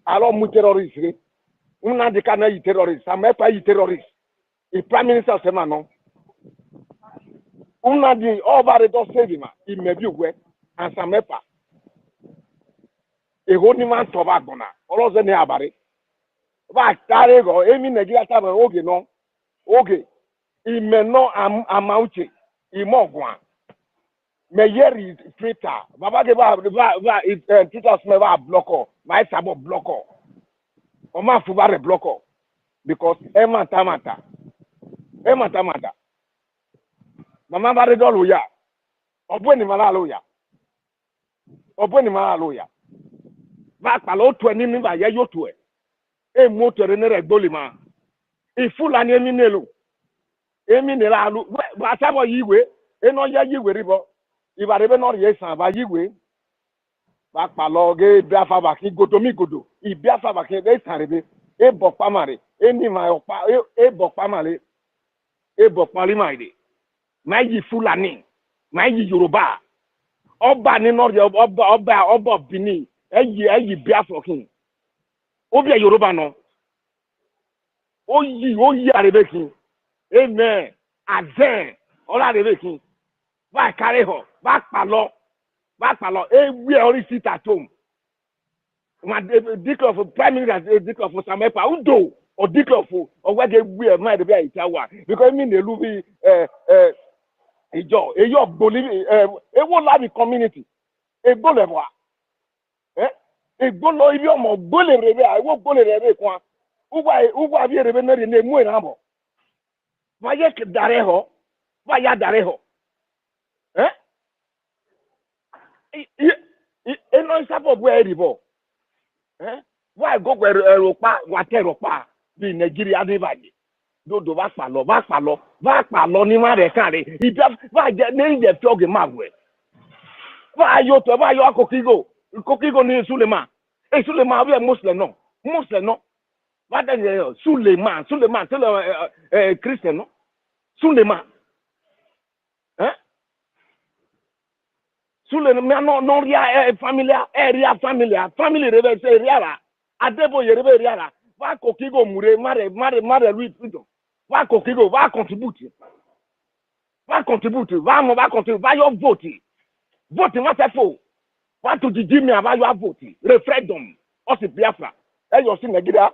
Alors, mu terroriste. Una de kana yi terroriste. Ça m'a pas yi terroriste. Le prime minister c'est maintenant. Una di over the door save ma. Il me bi we. And ça m'a pas. E honi man to ba gona. Olo ze ni abare. Ba tare go emi Nigeria ta ba oge no. Oge. Il me no amauche. Il mo gwan. Mais hier il Twitter. Baba ke ba Twitter se me ba blocker. Ma sabo blocker. Oma fubare blocker. Because emata mata. Mama bare do loya. Obo ni mala loya. Ba pa lo to ni mi ba ye yo to e. E mo to re ne re gboli ma. Ifula ni emi nelo. Emi ni la lu. Ba sabo yiwe. E no ya yiwe ribo. Ibare be no ye san ba yiwe. bakpalo ge Biafra baki godo mi godo I Biafra baki ge tarebe e bokpa mare e ni ma opa e bokpa mare e bokpa ri maide ma yi Fulani ma yi Yoruba ọba ni north ọba Benin eyi Biafra kin obi Yoruba no oyi arebe kin amen azen ola arebe kin ba carry ho ba palo ewi ori sit at home ma declare for prime minister declare for Samepa udo or declare for or where they we mind be itawa because mean they lu bi eyo gboli ewo labi community egbo lewa egbo lo ibi omo gbole rebe ewo gbole rebe kwa ugwa bi rebe na re mu ina bo ma ye dare ho ma ya dare ho eno isapo bu eribo why go where eropa wateropa bi Nigeria ni baje dodo ba palo ni ma re kan re ibi ba je ni je fi oge ma we ba yo kokigo ni Suleiman Suleiman we Muslim no ba de Suleiman Christian no Suleiman Suleiman no ria family rebe se riara adebo yerebe riara ba kokigo mure mare lui freedom ba kokigo ba contribute ba yo vote ma se fo ba to jimi aba yo vote referendum o si Biafra yo si Nigeria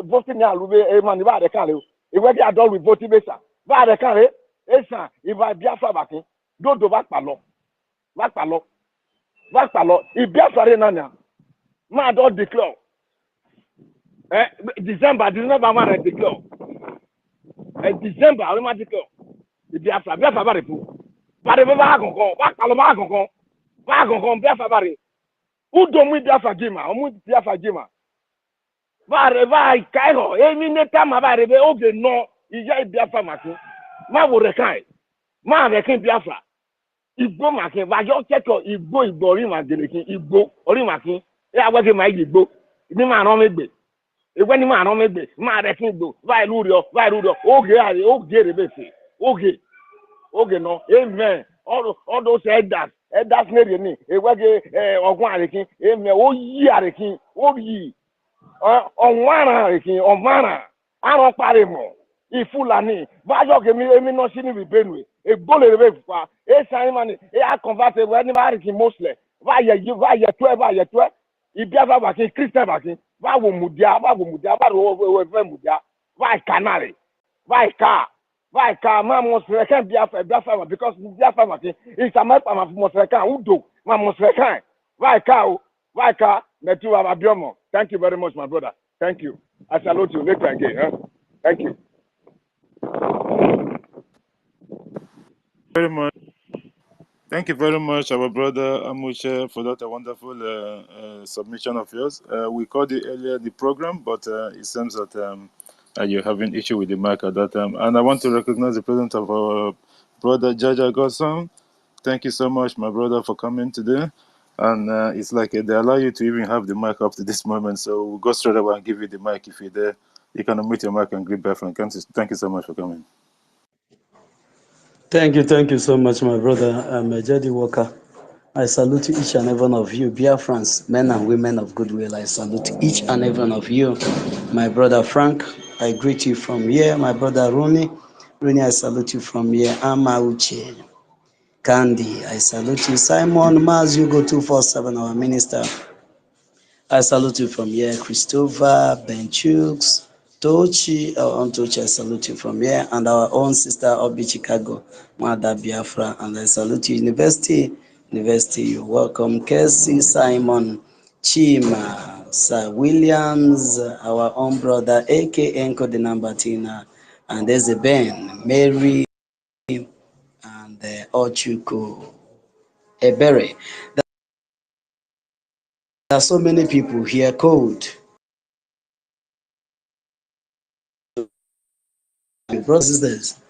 vote ni alube e man ba de kan le e we dey adult with vote besa ba de kan le esa iba Biafra bakin dodo ba palo I Biafra re nanya ma don declare December ma declare December we ma declare I Biafra ba repu ba gongon Biafra ba re udo mu Biafra gima ba re ba kai ho emi neta ma ba re be oge no iya Biafra makin ma wo re kai ma re kin Biafra Igbo makin ba yo check Igbo ori ma gelekin Igbo ori makin e awege ma Igbo ni ma ran megbe egbe ni ma ran megbe ma re kin Igbo ba ilu rio oge re be se oge no amen all those elders neri ni ewege ogun arekin amen o yi arekin o yi onwara arekin onwara aron pare mo Ifulani ba yo ke emi no si ni bi Benue egbole rebe fa sai mani a convert we ni ba arekin Muslim ba ye I Biafra ba ke Christian ba ke ba wo mudia ba ro we mudia ba kanare ba ka ma Muslim kan Biafra because Biafra ba ke is a map ma Muslim kan udo ma Muslim kan ba ka metu abiomo. Thank you very much my brother. Thank you. I salute you later again. Thank you very much. Thank you very much, our brother Amuche, for that wonderful submission of yours. We called it earlier in the program, but it seems that you're having issue with the mic at that time. And I want to recognize the presence of our brother Jaja Gosson. Thank you so much, my brother, for coming today. And it's like they allow you to even have the mic up to this moment. So we'll go straight away and give you the mic if you're there. You can unmute your mic and greet Biafra. Thank you so much for coming. Thank you so much, my brother. I'm Jadi Walker. I salute each and every one of you, Biafrans, men and women of goodwill. I salute each and every one of you. My brother Frank, I greet you from here. My brother Rooney, I salute you from here. Amauche, Candy, I salute you. Simon Mazugo 247, our minister. I salute you from here. Christopher, Benchukes, Tochi, our own Tochi, I salute you from here. And our own sister, Obi Chicago, Mother Biafra. And I salute you, University, you're welcome. Casey, Simon, Chima, Sir Williams, our own brother, A.K. Enko de Nambatina, and there's a Ben, Mary, and Ochuko, Ebere. There are so many people here, code. Brothers and sisters,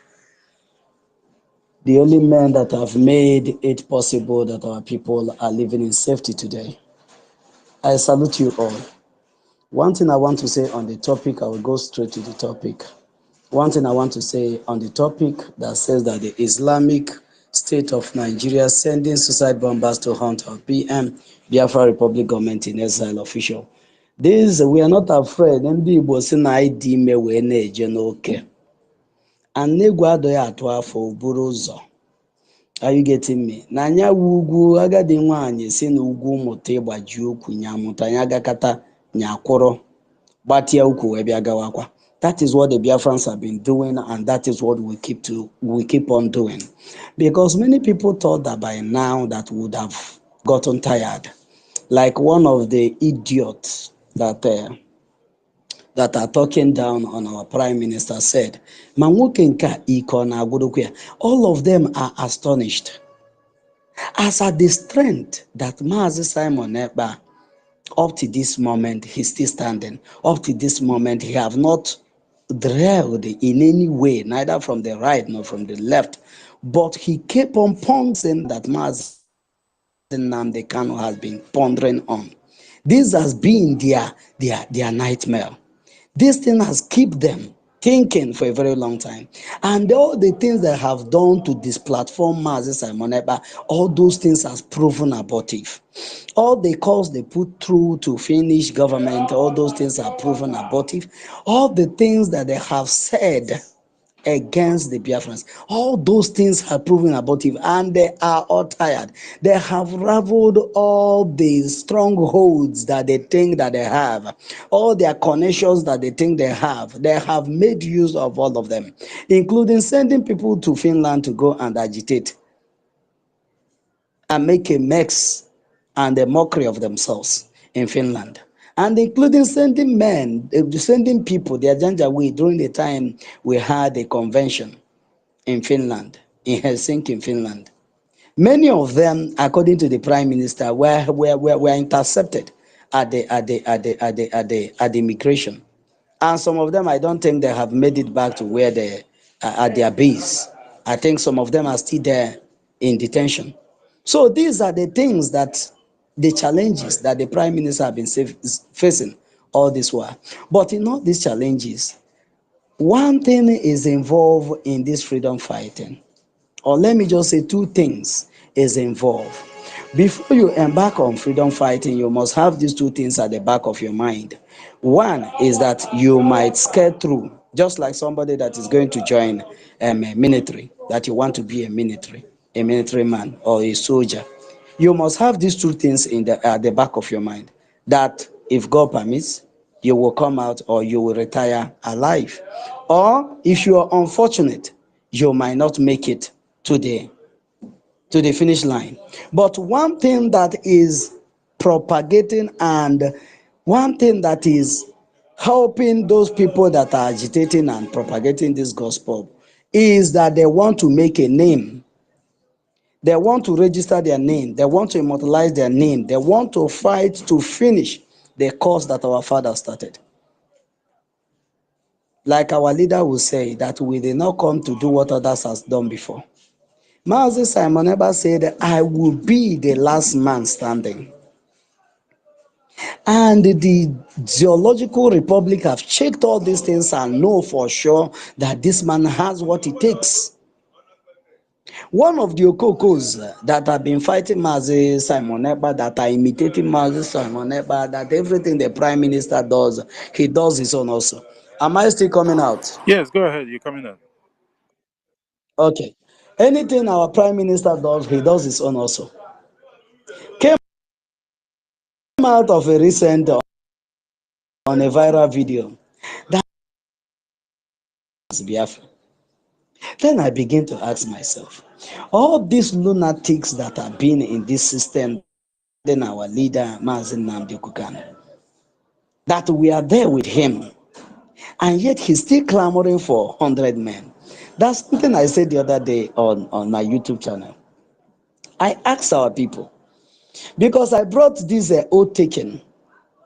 the only men that have made it possible that our people are living in safety today. I salute you all. One thing I want to say on the topic, I will go straight to the topic. One thing I want to say on the topic that says that the Islamic State of Nigeria sending suicide bombers to hunt our PM, Biafra Republic government in exile official. This, we are not afraid. Ndị Igbo si na anyị dị ime wee na-eje n'oke. Anegwu adịghị atụ afọ buru ụzọ. Are you getting me? Na anya ugwu agadi nwaanyị si na ugwu mụta ịgbaji okwu nya mụta nya gakata nya kwụrụ gbatia ukwu wee bịa gawakwa. That is what the Biafrans have been doing, and that is what we keep on doing. Because many people thought that by now that would have gotten tired. Like one of the idiots that are talking down on our prime minister said, all of them are astonished as at the strength that Mazi Simon Ekpa, up to this moment, he's still standing. Up to this moment, he have not derailed in any way, neither from the right nor from the left. But he kept on pondering that Mazi Nnamdi Kanu has been pondering on. This has been their nightmare. This thing has kept them thinking for a very long time. And all the things they have done to displatform Mazi Simon Ekpa, all those things has proven abortive. All the calls they put through to finish government, all those things are proven abortive. All the things that they have said against the Biafrans, all those things have proven abortive, and they are all tired. They have raveled all the strongholds that they think that they have, all their connections that they think they have. They have made use of all of them, including sending people to Finland to go and agitate and make a mess and a mockery of themselves in Finland. And including sending men, sending people, the Janjaweed, during the time we had a convention in Finland, in Helsinki, in Finland. Many of them, according to the Prime Minister, were intercepted at the immigration. And some of them, I don't think they have made it back to where they at their base. I think some of them are still there in detention. So these are the things that, the challenges that the Prime Minister have been facing all this while. But in all these challenges, one thing is involved in this freedom fighting. Or let me just say two things is involved. Before you embark on freedom fighting, you must have these two things at the back of your mind. One is that you might skate through, just like somebody that is going to join a military, that you want to be a military man or a soldier. You must have these two things at the back of your mind, that if God permits, you will come out or you will retire alive. Or if you are unfortunate, you might not make it to the finish line. But one thing that is propagating and one thing that is helping those people that are agitating and propagating this gospel is that they want to make a name. They want to register their name. They want to immortalize their name. They want to fight to finish the cause that our father started. Like our leader will say, that we did not come to do what others has done before. Mazi Simon Ekpa said, I will be the last man standing. And the Geological Republic have checked all these things and know for sure that this man has what it takes. One of the Okokos that have been fighting Mazi Simon Ekpa, that are imitating Mazi Simon Ekpa, that everything the Prime Minister does, he does his own also. Am I still coming out? Yes, go ahead. You're coming out. Okay. Anything our Prime Minister does, he does his own also. Came out of a recent on a viral video that was Biafra. Then I begin to ask myself, all these lunatics that have been in this system, then our leader, Mazi Nnamdi Kanu, that we are there with him, and yet he's still clamoring for 100 men. That's something I said the other day on my YouTube channel. I asked our people, because I brought this oath taken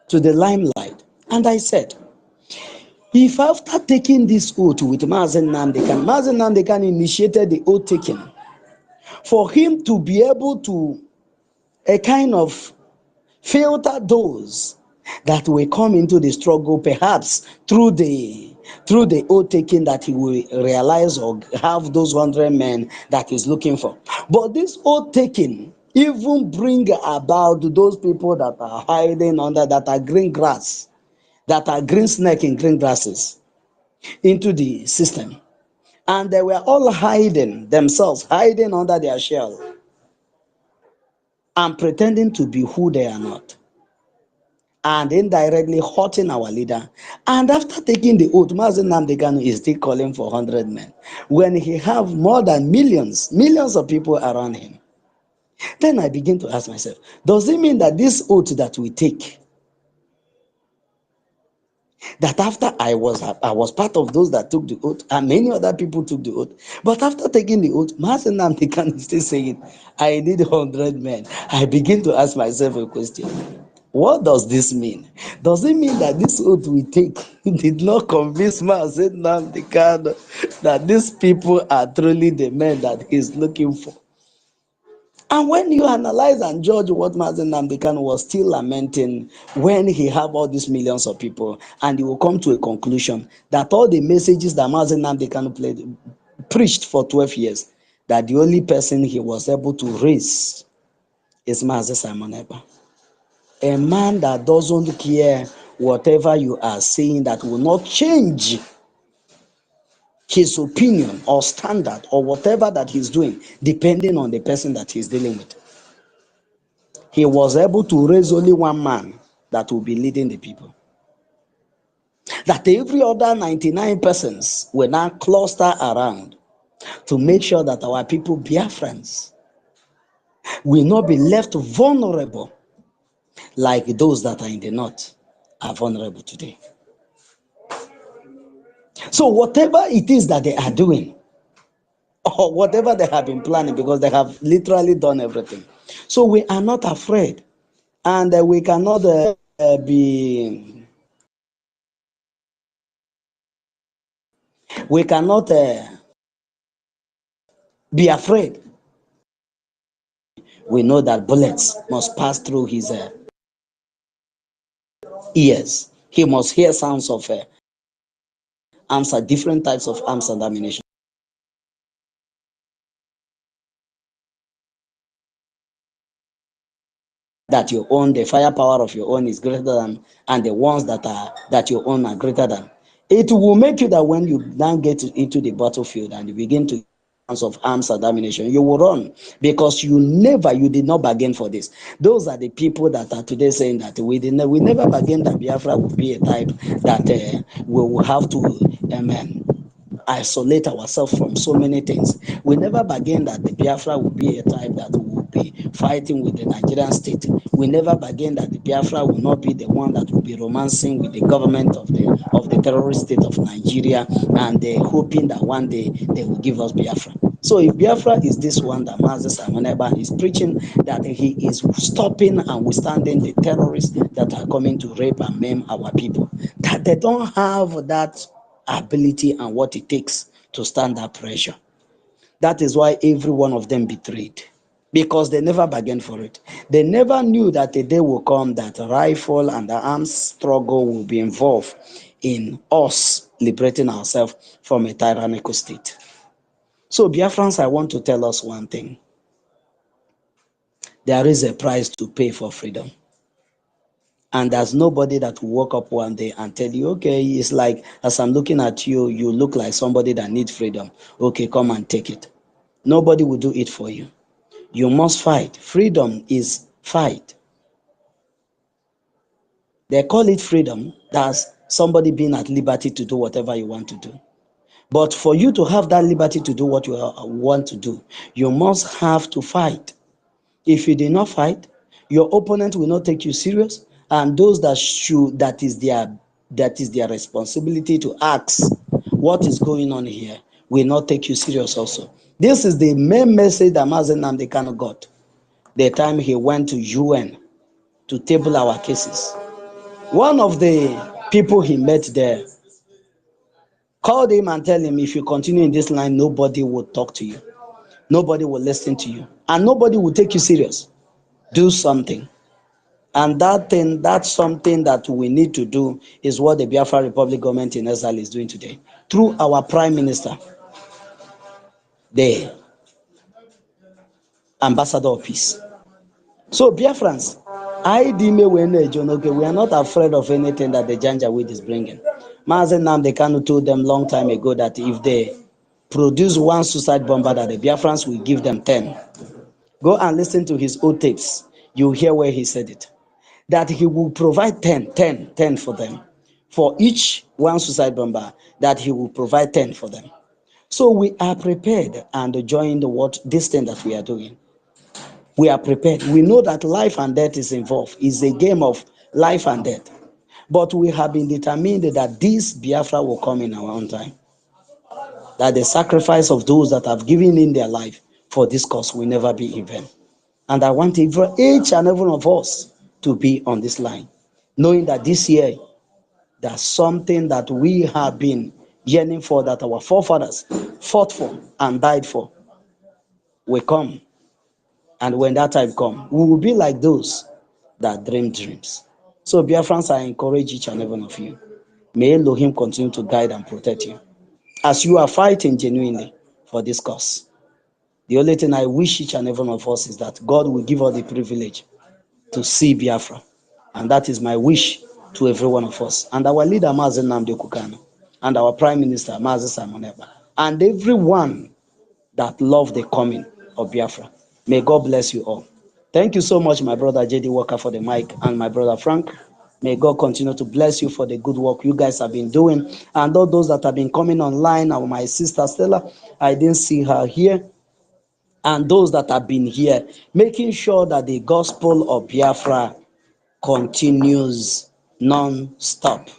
to the limelight, and I said, if after taking this oath with Mazi Nnamdi Kanu initiated the oath taking for him to be able to a kind of filter those that will come into the struggle, perhaps through the oath taking, that he will realize or have those 100 men that he's looking for. But this oath taking even bring about those people that are hiding under, that are green grass, that are green snake in green grasses, into the system. And they were all hiding themselves, hiding under their shell, and pretending to be who they are not, and indirectly hurting our leader. And after taking the oath, Mazen Namdekanu is still calling for 100 men when he have more than millions of people around him. Then I begin to ask myself, does it mean that this oath that we take, that after I was part of those that took the oath, and many other people took the oath, but after taking the oath, Mazen Namdekanu is still saying, I need 100 men. I begin to ask myself a question. What does this mean? Does it mean that this oath we take did not convince Mazen Namdekanu that these people are truly the men that he's looking for? And when you analyze and judge what Mazen Namdekanu was still lamenting when he have all these millions of people, and you will come to a conclusion that all the messages that Mazen Namdekanu preached for 12 years, that the only person he was able to raise is Mazen Simon Ekpa. A man that doesn't care whatever you are saying, that will not change his opinion or standard or whatever that he's doing, depending on the person that he's dealing with. He was able to raise only one man that will be leading the people. That every other 99 persons will now cluster around to make sure that our people, Biafrans, will not be left vulnerable like those that are in the north are vulnerable today. So whatever it is that they are doing, or whatever they have been planning, because they have literally done everything. So we are not afraid, and we cannot be afraid. We know that bullets must pass through his ears. He must hear sounds of arms, different types of arms and ammunition. That you own, the firepower of your own is greater than, and the ones that you own are greater than. It will make you that when you now get into the battlefield and you begin to of arms and ammunition, you will run, because you did not bargain for this. Those are the people that are today saying that we never bargain that Biafra will be a type that we will have to isolate ourselves from so many things. We never bargain that the Biafra will be a type that will be fighting with the Nigerian state. We never bargain that the Biafra will not be the one that will be romancing with the government of the terrorist state of Nigeria, and hoping that one day they will give us Biafra. So if Biafra is this one that Mazen Simon Ekpa is preaching, that he is stopping and withstanding the terrorists that are coming to rape and maim our people, that they don't have that ability and what it takes to stand that pressure. That is why every one of them betrayed, because they never bargained for it. They never knew that a day will come that rifle and the arms struggle will be involved in us liberating ourselves from a tyrannical state. So Biafrans, I want to tell us one thing. There is a price to pay for freedom. And there's nobody that will wake up one day and tell you, okay, it's like, as I'm looking at you, you look like somebody that needs freedom. Okay, come and take it. Nobody will do it for you. You must fight. Freedom is fight. They call it freedom. That's somebody being at liberty to do whatever you want to do. But for you to have that liberty to do what you want to do, you must have to fight. If you did not fight, your opponent will not take you serious, and those that is their responsibility to ask what is going on here will not take you serious also. This is the main message that Mazen Namdekanu got the time he went to UN to table our cases. One of the people he met there called him and tell him, if you continue in this line, nobody will talk to you. Nobody will listen to you, and nobody will take you serious. Do something. And that's something that we need to do, is what the Biafra Republic government in Nsala is doing today. Through our Prime Minister, the Ambassador of Peace. So Biafrans, we are not afraid of anything that the Janjaweed is bringing. Mazen Nnamdi Kanu told them long time ago that if they produce one suicide bomber, that the Biafrans will give them 10. Go and listen to his old tapes. You hear where he said it. That he will provide 10 for them. For each one suicide bomber, that he will provide 10 for them. So we are prepared and join this thing that we are doing. We are prepared. We know that life and death is involved. It's a game of life and death. But we have been determined that this Biafra will come in our own time. That the sacrifice of those that have given in their life for this cause will never be in vain. And I want each and every one of us to be on this line, knowing that this year, there's something that we have been yearning for, that our forefathers fought for and died for, will come. And when that time comes, we will be like those that dream dreams. So, Biafrans, I encourage each and every one of you. May Elohim continue to guide and protect you as you are fighting genuinely for this cause. The only thing I wish each and every one of us is that God will give us the privilege to see Biafra. And that is my wish to every one of us. And our leader, Mazen Nnamdi Kanu, and our Prime Minister, Mazen Simon Ekpa, and everyone that love the coming of Biafra. May God bless you all. Thank you so much, my brother J.D. Walker, for the mic, and my brother Frank. May God continue to bless you for the good work you guys have been doing. And all those that have been coming online, and my sister Stella, I didn't see her here. And those that have been here, making sure that the gospel of Biafra continues non-stop.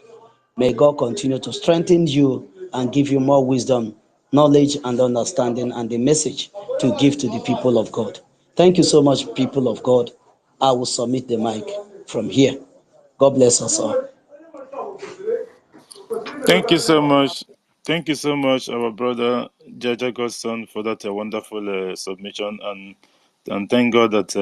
May God continue to strengthen you and give you more wisdom, knowledge, and understanding, and the message to give to the people of God. Thank you so much, people of God. I will submit the mic from here. God bless us all. Thank you so much. Thank you so much, our brother Jaja Godson, for that wonderful submission, and thank God that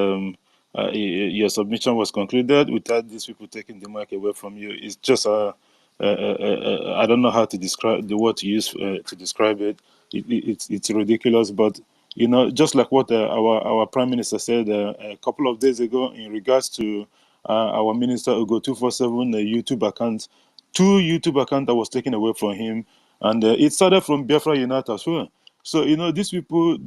your submission was concluded without these people taking the mic away from you. It's just I don't know how to describe the word to use to describe it. It's ridiculous, but you know, just like what our Prime Minister said a couple of days ago in regards to our Minister Ugo 247 YouTube account. 2 YouTube accounts that was taken away from him, and it started from Biafra Unite as well. So you know, these people,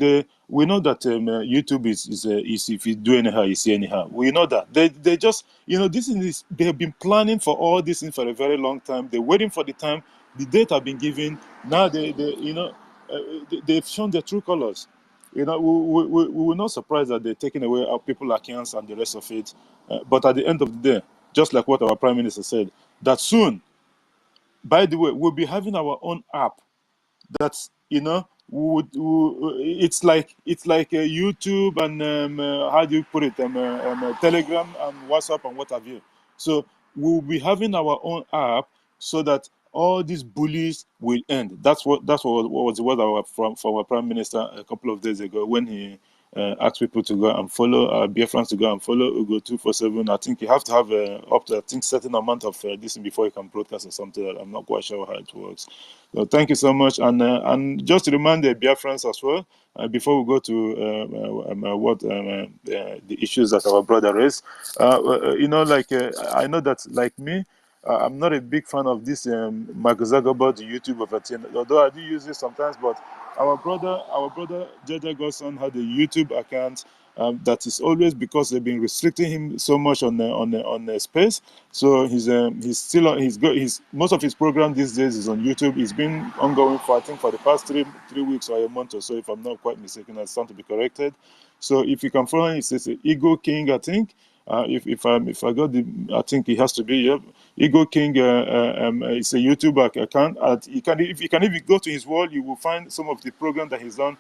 we know that YouTube is if you do anyhow, you see anyhow. We know that they just, you know, they have been planning for all this thing for a very long time. They're waiting for the time. The date have been given. Now they've shown their true colors. You know, we were not surprised that they're taking away our people accounts and the rest of it. But at the end of the day, just like what our Prime Minister said, that soon, by the way, we'll be having our own app. That's, you know, it's like a YouTube and how do you put it, Telegram and WhatsApp and what have you. So we'll be having our own app so that all these bullies will end. What was the word from our Prime Minister a couple of days ago when he asked people to go and follow Biafrans to go and follow Ugo 247. I think you have to have up to, I think, certain amount of this before you can broadcast or something. I'm not quite sure how it works. So thank you so much, and just to remind the Biafrans as well, before we go to the issues that our brother raised, you know, like I know that, like me, I'm not a big fan of this Mark Zuckerberg YouTube of a thing, although I do use it sometimes. But our brother Jaja Godson had a YouTube account that is always, because they've been restricting him so much on the space. So he's still on, he's most of his program these days is on YouTube. It's been ongoing for, I think, for the past three weeks or a month or so, if I'm not quite mistaken. I stand to be corrected. So if you can follow him, it's Ego King, I think. If I got the, I think it has to be, yeah. Ego King. It's a YouTube account. If you go to his wall, you will find some of the program that he's done.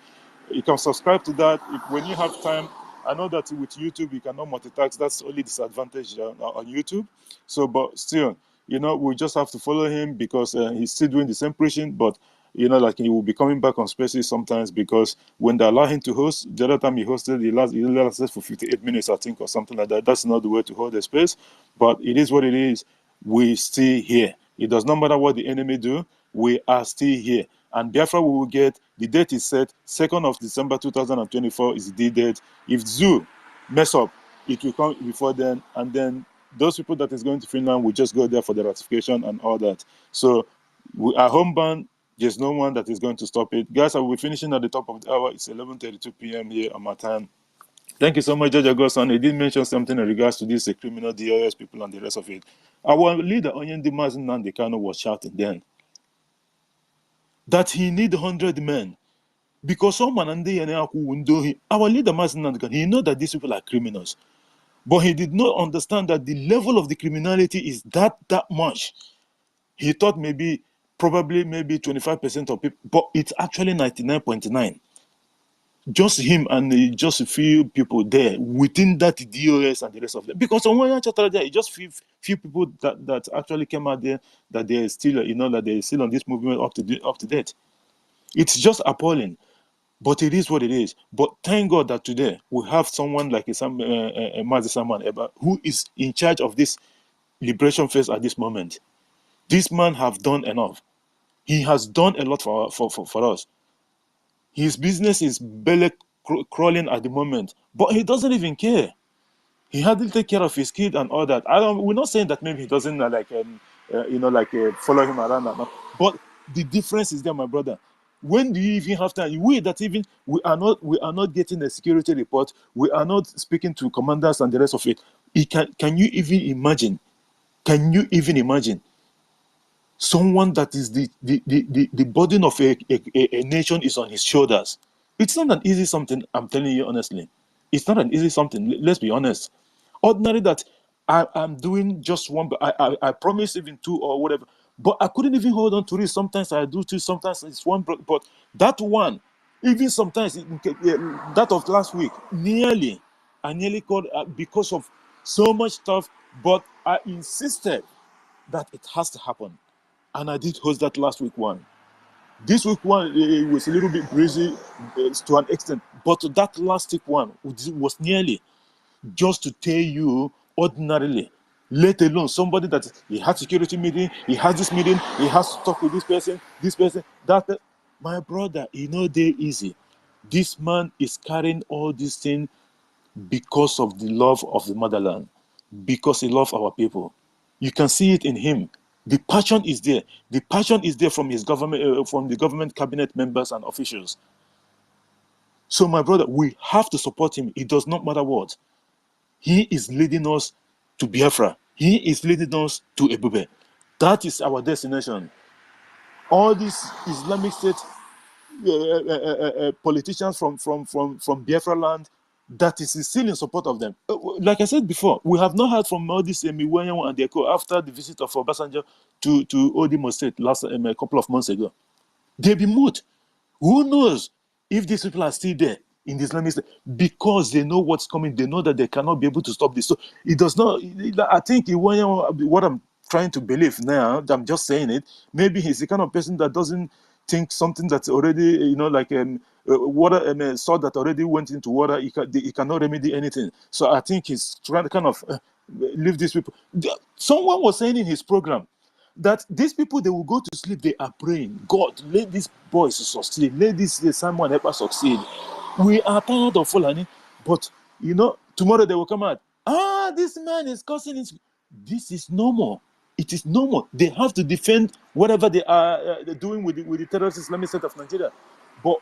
You can subscribe to that when you have time. I know that with YouTube you cannot multitask. That's only disadvantage on YouTube. So, but still, you know, we just have to follow him because he's still doing the same preaching. But you know, like he will be coming back on spaces sometimes, because when they allow him to host, the other time he hosted, he lasted for 58 minutes, I think, or something like that. That's not the way to hold a space, but it is what it is. We still here. It does not matter what the enemy do. We are still here. And Biafra we will get, the date is set, 2nd of December 2024 is the date. If Zoo mess up, it will come before then, and then those people that is going to Finland will just go there for the ratification and all that. So we are homebound. There's no one that is going to stop it. Guys, I will be finishing at the top of the hour. It's 11:32 p.m. here on my time. Thank you so much, Judge Augustin. He did mention something in regards to this criminal DOS people and the rest of it. Our leader, Onyendi Mazen Kano, was shouting then that he need 100 men. Because someone and they our leader Mazen Nandi, he know that these people are criminals. But he did not understand that the level of the criminality is that much. He thought probably 25% of people, but it's actually 99.9. Just him and just a few people there within that DOS and the rest of them. Because on one chapter there, it just few people that actually came out there, that they're still, that they're still on this movement up to date. It's just appalling. But it is what it is. But thank God that today we have someone like Mazi Saman Eba, who is in charge of this liberation phase at this moment. This man have done enough. He has done a lot for us. His business is barely crawling at the moment, but he doesn't even care. He hardly take care of his kid and all that. We're not saying that maybe he doesn't follow him around, but the difference is there, my brother. When do you even have time? We are not getting a security report. We are not speaking to commanders and the rest of it. Can you even imagine? Can you even imagine someone that is the burden of a nation is on his shoulders? It's not an easy something. I'm telling you honestly, it's not an easy something. Let's be honest. Ordinary that I'm doing just one, but I promise even two or whatever. But I couldn't even hold on to it. Sometimes I do two, sometimes it's one. But that one, even sometimes that of last week, I nearly called because of so much stuff. But I insisted that it has to happen, and I did host that last week one. This week one it was a little bit breezy to an extent, but that last week one was nearly just to tell you ordinarily, let alone somebody that he had security meeting, he has this meeting, he has to talk with this person, that. My brother, they're easy. This man is carrying all these things because of the love of the motherland, because he loves our people. You can see it in him. The passion is there. The passion is there from his government, from the government cabinet members and officials. So, my brother, we have to support him. It does not matter what. He is leading us to Biafra. He is leading us to Ebube. That is our destination. All these Islamic State politicians from Biafra land, that is still in support of them. Like I said before, we have not heard from all these Miwenyan and Deko after the visit of Obasanjo to Odimo State a couple of months ago. They've been moved. Who knows if these people are still there in the Islamic State, because they know what's coming. They know that they cannot be able to stop this. So it does not. I think what I'm trying to believe now, I'm just saying it. Maybe he's the kind of person that doesn't think something that's already, water, salt that already went into water, he cannot remedy anything. So I think he's trying to kind of leave these people. Someone was saying in his program that these people, they will go to sleep, they are praying, God, let these boys succeed, let this someone help us succeed. We are tired of Fulani, but tomorrow they will come out. This man is causing it. This is normal. It is normal. They have to defend whatever they are doing with the terrorist Islamic State of Nigeria. But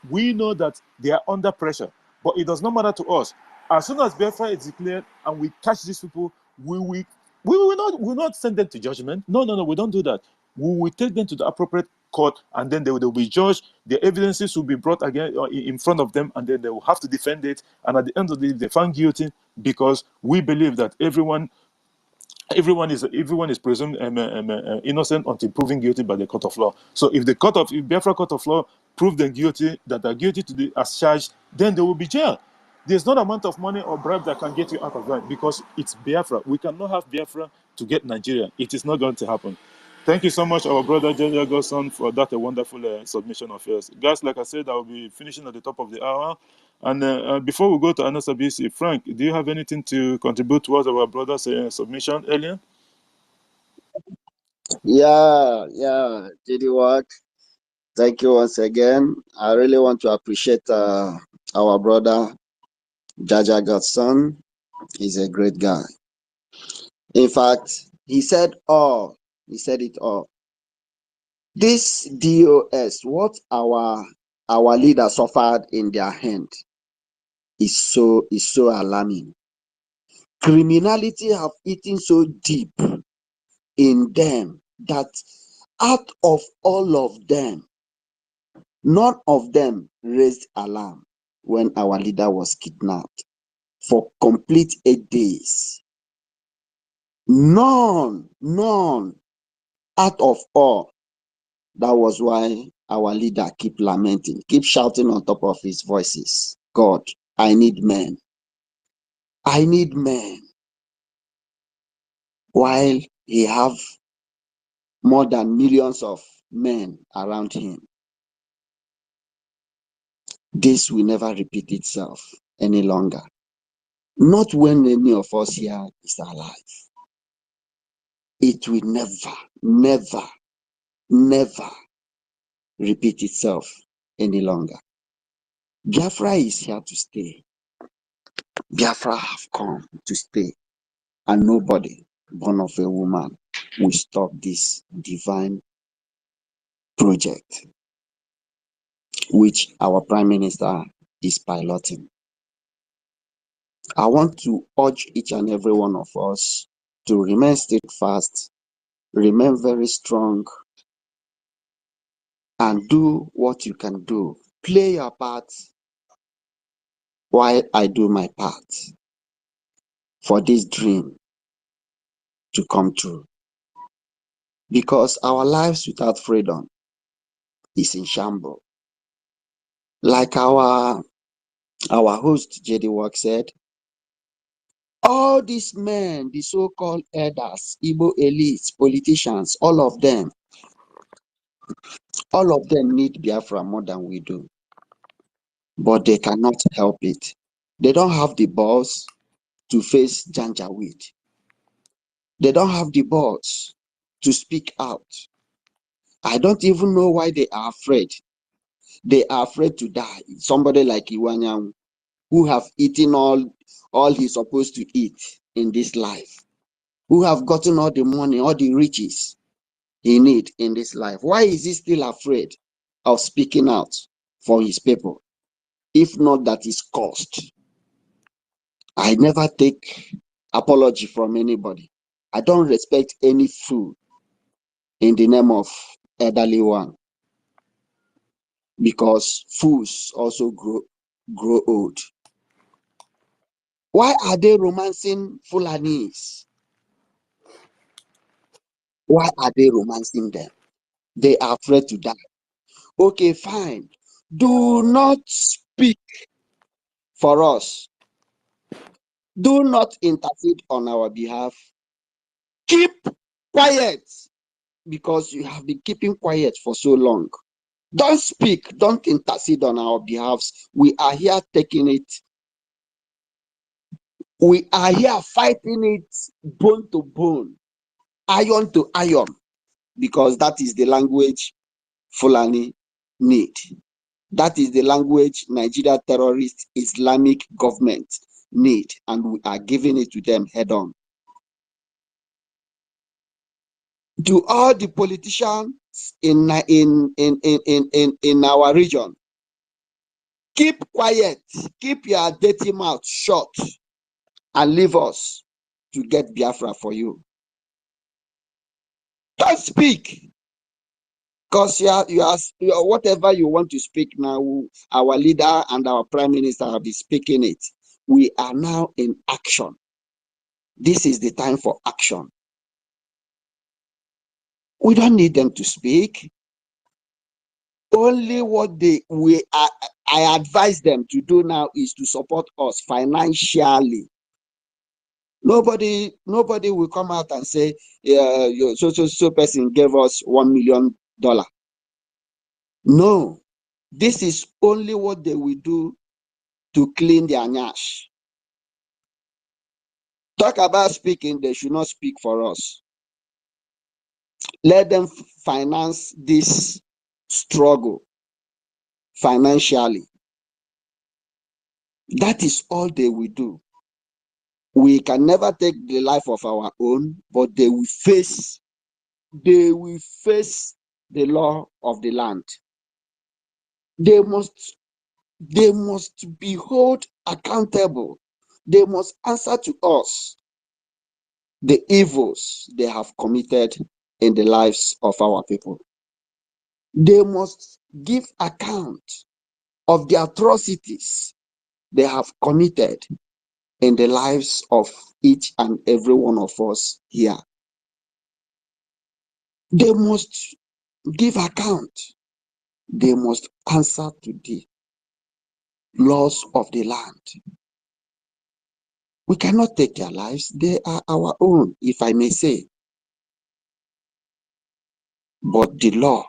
we know that they are under pressure. But it does not matter to us. As soon as Biafra is declared and we catch these people, we will not send them to judgment. No, we don't do that. We will take them to the appropriate court, and then they will be judged. The evidences will be brought again in front of them, and then they will have to defend it. And at the end of the day, they found guilty, because we believe that everyone is presumed innocent until proven guilty by the court of law. So if Biafra court of law prove them guilty, that they're guilty as charged, then they will be jailed. There's not amount of money or bribe that can get you out of that, because it's Biafra. We cannot have Biafra to get Nigeria. It is not going to happen. Thank you so much, our brother Jerry Godson, for that wonderful submission of yours. Guys, like I said, I'll be finishing at the top of the hour. And before we go to another BC, Frank, do you have anything to contribute towards our brother's submission earlier? Yeah, did it work? Thank you once again. I really want to appreciate our brother Jaja Godson. He's a great guy. In fact, he said all. He said it all. This DOS, what our leader suffered in their hand, is so alarming. Criminality have eaten so deep in them that out of all of them, none of them raised alarm when our leader was kidnapped for complete 8 days. None out of all. That was why our leader keep lamenting, keep shouting on top of his voices, God, I need men. I need men. While he have more than millions of men around him. This will never repeat itself any longer. Not when any of us here is alive. It will never repeat itself any longer. Biafra is here to stay. Biafra have come to stay. And nobody born of a woman will stop this divine project which our Prime Minister is piloting. I want to urge each and every one of us to remain steadfast, remain very strong, and do what you can do. Play your part while I do my part for this dream to come true. Because our lives without freedom is in shambles. Like our host JD Work said, all these men, the so-called elders, Igbo elites, politicians, all of them need Biafra more than we do. But they cannot help it. They don't have the balls to face Janjaweed. They don't have the balls to speak out. I don't even know why they are afraid. They are afraid to die. Somebody like Iwanyang, who have eaten all he's supposed to eat in this life, who have gotten all the money, all the riches he need in this life. Why is he still afraid of speaking out for his people? If not that is cost. I never take apology from anybody. I don't respect any fool in the name of elderly one, because fools also grow old. Why are they romancing Fulanis? Why are they romancing them? They are afraid to die. Okay, fine. Do not speak for us. Do not intercede on our behalf. Keep quiet, because you have been keeping quiet for so long. Don't speak, don't intercede on our behalves. We are here taking it. We are here fighting it bone to bone, iron to iron, because that is the language Fulani need. That is the language Nigeria terrorist Islamic government need, and we are giving it to them head on. To all the politicians in our region, keep quiet, keep your dirty mouth shut, and leave us to get Biafra for you. Don't speak, because you are whatever you want to speak now. Our leader and our Prime Minister have been speaking it. We are now in action. This is the time for action. We don't need them to speak. Only what I advise them to do now is to support us financially. Nobody will come out and say, your so person gave us $1 million. No, this is only what they will do to clean their nyash. Talk about speaking, they should not speak for us. Let them finance this struggle financially. That is all they will do. We can never take the life of our own, but they will face the law of the land. They must be held accountable. They must answer to us the evils they have committed in the lives of our people. They must give account of the atrocities they have committed in the lives of each and every one of us here. They must give account. They must answer to the laws of the land. We cannot take their lives. They are our own, if I may say. But the law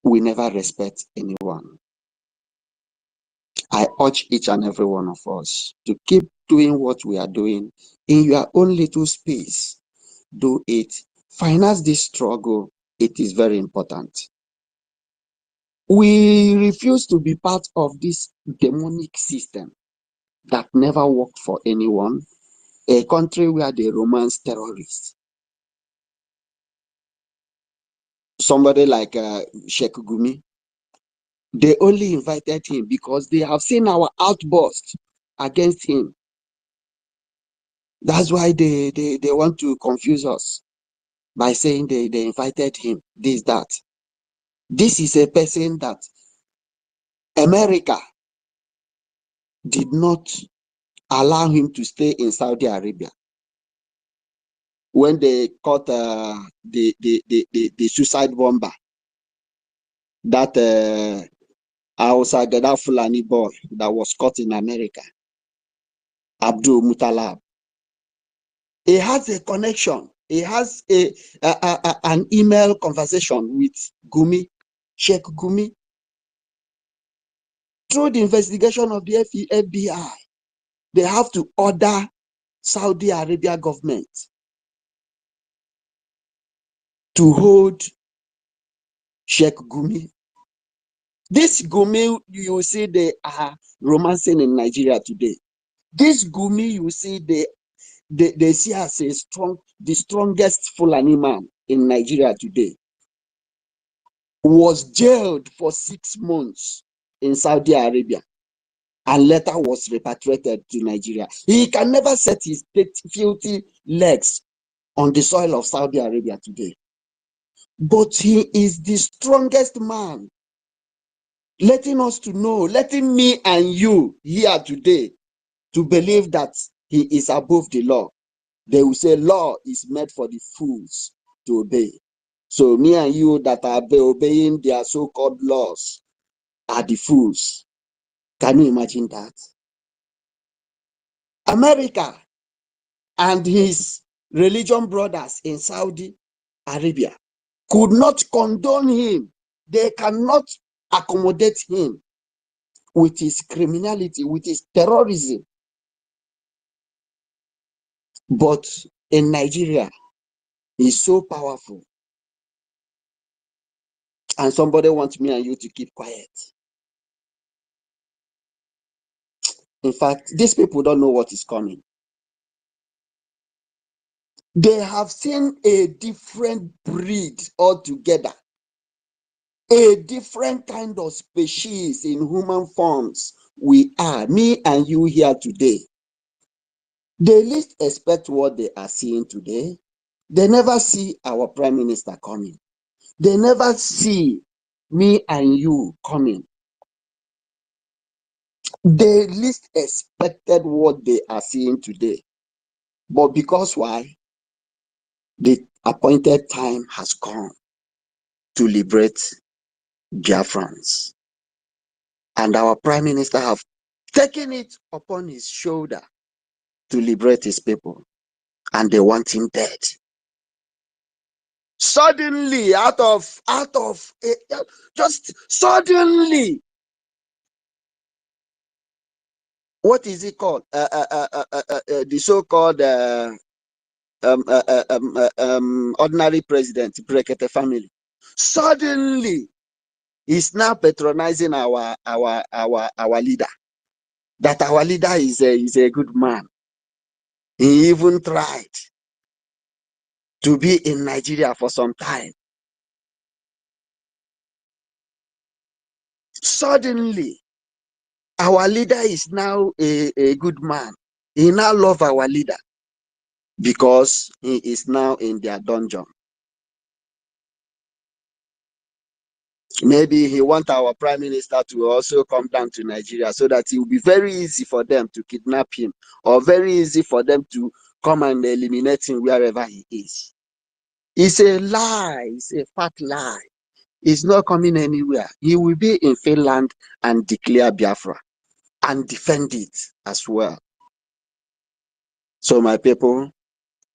will never respect anyone. I urge each and every one of us to keep doing what we are doing in your own little space. Do it. Finance this struggle. It is very important. We refuse to be part of this demonic system that never worked for anyone, a country where they romance terrorists. Somebody like Sheikh Gumi, they only invited him because they have seen our outburst against him. That's why they want to confuse us by saying they invited him, this, that. This is a person that America did not allow him to stay in Saudi Arabia. When they caught the suicide bomber, that Hausa Gada Fulani boy that was caught in America, Abdul Mutalab. He has a connection. He has an email conversation with Gumi, Sheikh Gumi. Through the investigation of the FBI, they have to order Saudi Arabia government to hold Sheikh Gumi. This Gumi, you see, they are romancing in Nigeria today. This Gumi, you see, they see as the strongest Fulani man in Nigeria today, was jailed for 6 months in Saudi Arabia and later was repatriated to Nigeria. He can never set his filthy legs on the soil of Saudi Arabia today. But he is the strongest man, letting us to know, letting me and you here today to believe that he is above the law. They will say law is meant for the fools to obey. So me and you that are obeying their so-called laws are the fools. Can you imagine that? America and his religion brothers in Saudi Arabia could not condone him. They cannot accommodate him with his criminality, with his terrorism. But in Nigeria, he's so powerful. And somebody wants me and you to keep quiet. In fact, these people don't know what is coming. They have seen a different breed altogether, a different kind of species in human forms. We are, me and you here today. They least expect what they are seeing today. They never see our prime minister coming. They never see me and you coming. They least expected what they are seeing today. But because why? The appointed time has come to liberate Biafrans. And our prime minister have taken it upon his shoulder to liberate his people, and they want him dead. Suddenly, just suddenly, what is it called? The so-called ordinary president, Brekete family. Suddenly, he's now patronizing our leader. That our leader is a good man. He even tried to be in Nigeria for some time. Suddenly, our leader is now a good man. He now loves our leader because he is now in their dungeon. Maybe he wants our prime minister to also come down to Nigeria so that it will be very easy for them to kidnap him, or very easy for them to come and eliminate him wherever he is. It's a lie. It's a fat lie. He's not coming anywhere. He will be in Finland and declare Biafra and defend it as well. So my people,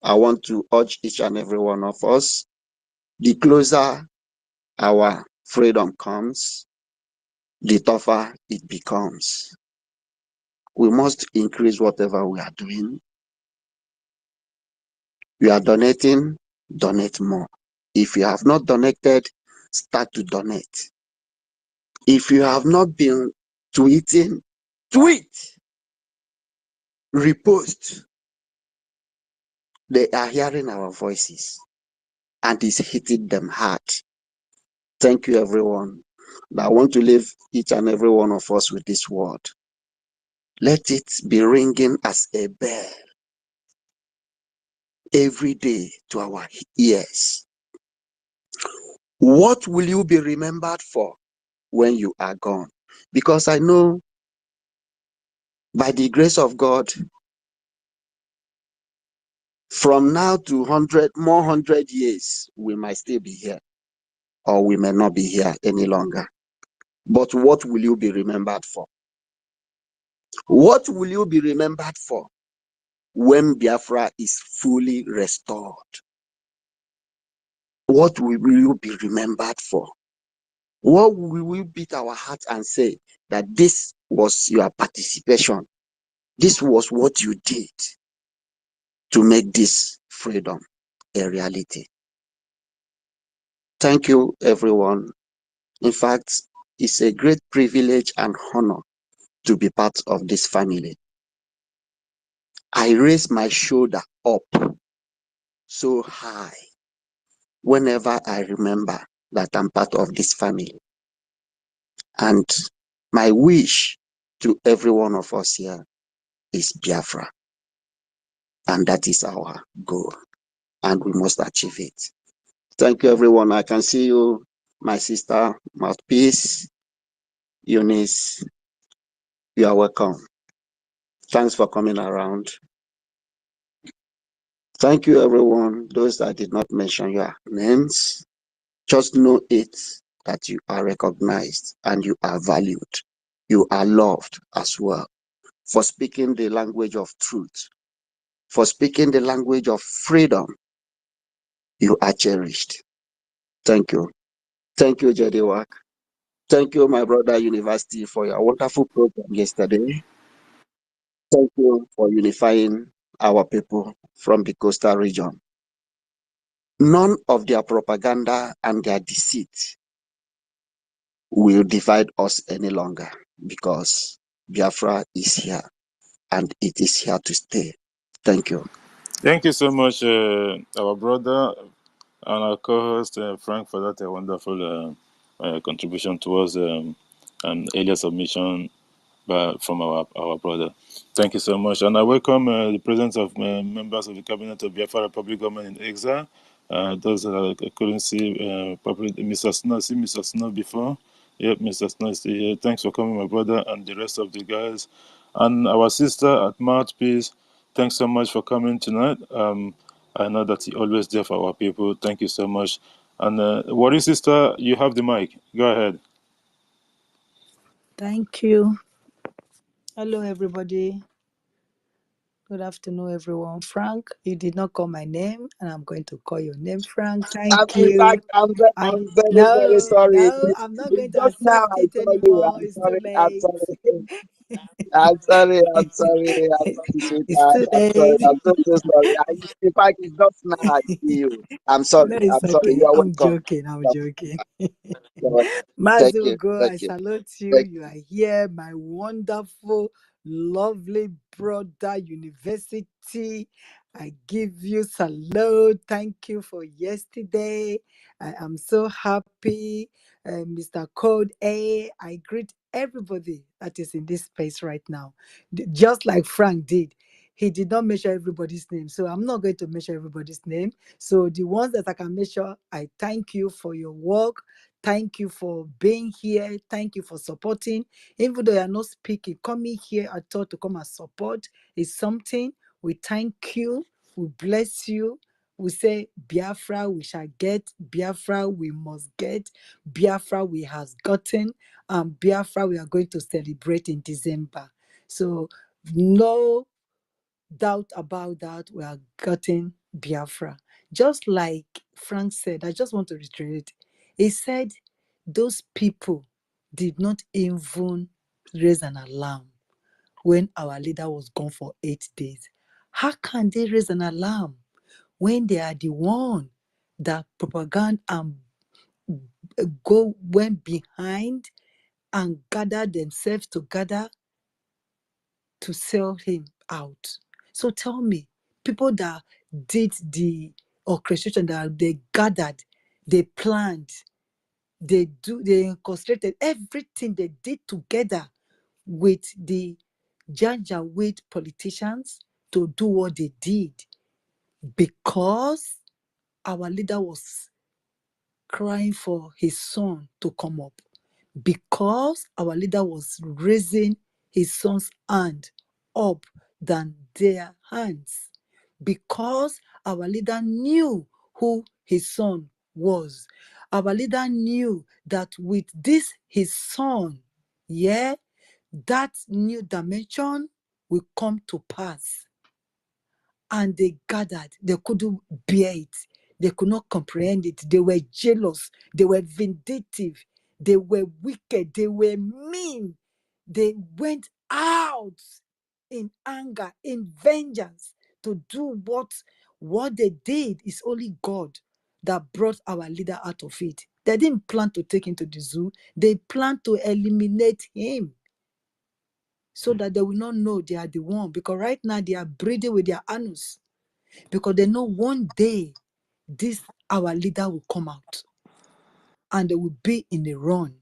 I want to urge each and every one of us, the closer our freedom comes, the tougher it becomes. We must increase whatever we are doing. You are donating, donate more. If you have not donated, start to donate. If you have not been tweeting, tweet, repost. They are hearing our voices and it's hitting them hard. Thank you, everyone. I want to leave each and every one of us with this word. Let it be ringing as a bell every day to our ears. What will you be remembered for when you are gone? Because I know by the grace of God, from now to 100 years, we might still be here, or we may not be here any longer. But what will you be remembered for? What will you be remembered for when Biafra is fully restored? What will you be remembered for? What will we beat our hearts and say that this was your participation? This was what you did to make this freedom a reality. Thank you, everyone. In fact, it's a great privilege and honor to be part of this family. I raise my shoulder up so high whenever I remember that I'm part of this family. And my wish to every one of us here is Biafra. And that is our goal. And we must achieve it. Thank you, everyone. I can see you, my sister, Mouthpiece, Eunice. You are welcome. Thanks for coming around. Thank you, everyone. Those that did not mention your names, just know it that you are recognized and you are valued. You are loved as well for speaking the language of truth, for speaking the language of freedom. You are cherished. Thank you. Thank you, Jediwak. Thank you, my brother University, for your wonderful program yesterday. Thank you for unifying our people from the coastal region. None of their propaganda and their deceit will divide us any longer, because Biafra is here and it is here to stay. Thank you. Thank you so much, our brother and our co-host, Frank, for that wonderful contribution towards an earlier submission from our brother. Thank you so much. And I welcome the presence of members of the Cabinet of Biafra Republic Government in exile. Those that I couldn't see, probably Mr. Snow. See Mr. Snow before. Yep, Mr. Snow is still here. Thanks for coming, my brother, and the rest of the guys. And our sister at Mouthpiece, thanks so much for coming tonight. I know that you're always there for our people. Thank you so much. And Worry sister, you have the mic. Go ahead. Thank you. Hello, everybody. Good afternoon, everyone. Frank, you did not call my name, and I'm going to call your name, Frank. I'm, Thank in you. fact, I'm I'm very, very no, sorry. no, I'm not going to Just now accept I it saw you. anymore. I'm It's too sorry. I'm late. sorry. I'm sorry. I'm sorry. I'm sorry, It's sweetheart. too I'm sorry. late. I'm so sorry. In fact, it's just now I see you. I'm sorry. No, it's I'm sorry. You okay. are I'm welcome. joking. I'm joking. You're welcome. Thank you. Mazugo, I Thank you. salute you. Thank You are here, my wonderful, lovely brother, university. I give you salute. Thank you for yesterday. I am so happy. Mr. Code A, I greet everybody that is in this space right now. Just like Frank did. He did not measure everybody's name. So I'm not going to measure everybody's name. So the ones that I can measure, I thank you for your work. Thank you for being here. Thank you for supporting. Even though you're not speaking, coming here at all to come and support is something. We thank you. We bless you. We say, Biafra, we shall get. Biafra, we must get. Biafra, we has gotten. And Biafra, we are going to celebrate in December. So, no doubt about that, we are getting Biafra. Just like Frank said, I just want to reiterate. He said those people did not even raise an alarm when our leader was gone for 8 days. How can they raise an alarm when they are the one that propaganda and went behind and gathered themselves together to sell him out? So tell me, people that did the orchestration, that they gathered, they planned, they orchestrated everything they did together with the Janjaweed politicians to do what they did because our leader was crying for his son to come up, because our leader was raising his son's hand up than their hands, because our leader knew who his son was. Our leader knew that with this his son, yeah, that new dimension will come to pass. And they gathered, they couldn't bear it, they could not comprehend it. They were jealous, they were vindictive, they were wicked, they were mean. They went out in anger, in vengeance to do what they did. Is only God that brought our leader out of it. They didn't plan to take him to the zoo, they planned to eliminate him so that they will not know they are the one. Because right now they are breathing with their anus, because they know one day this our leader will come out and they will be in a run.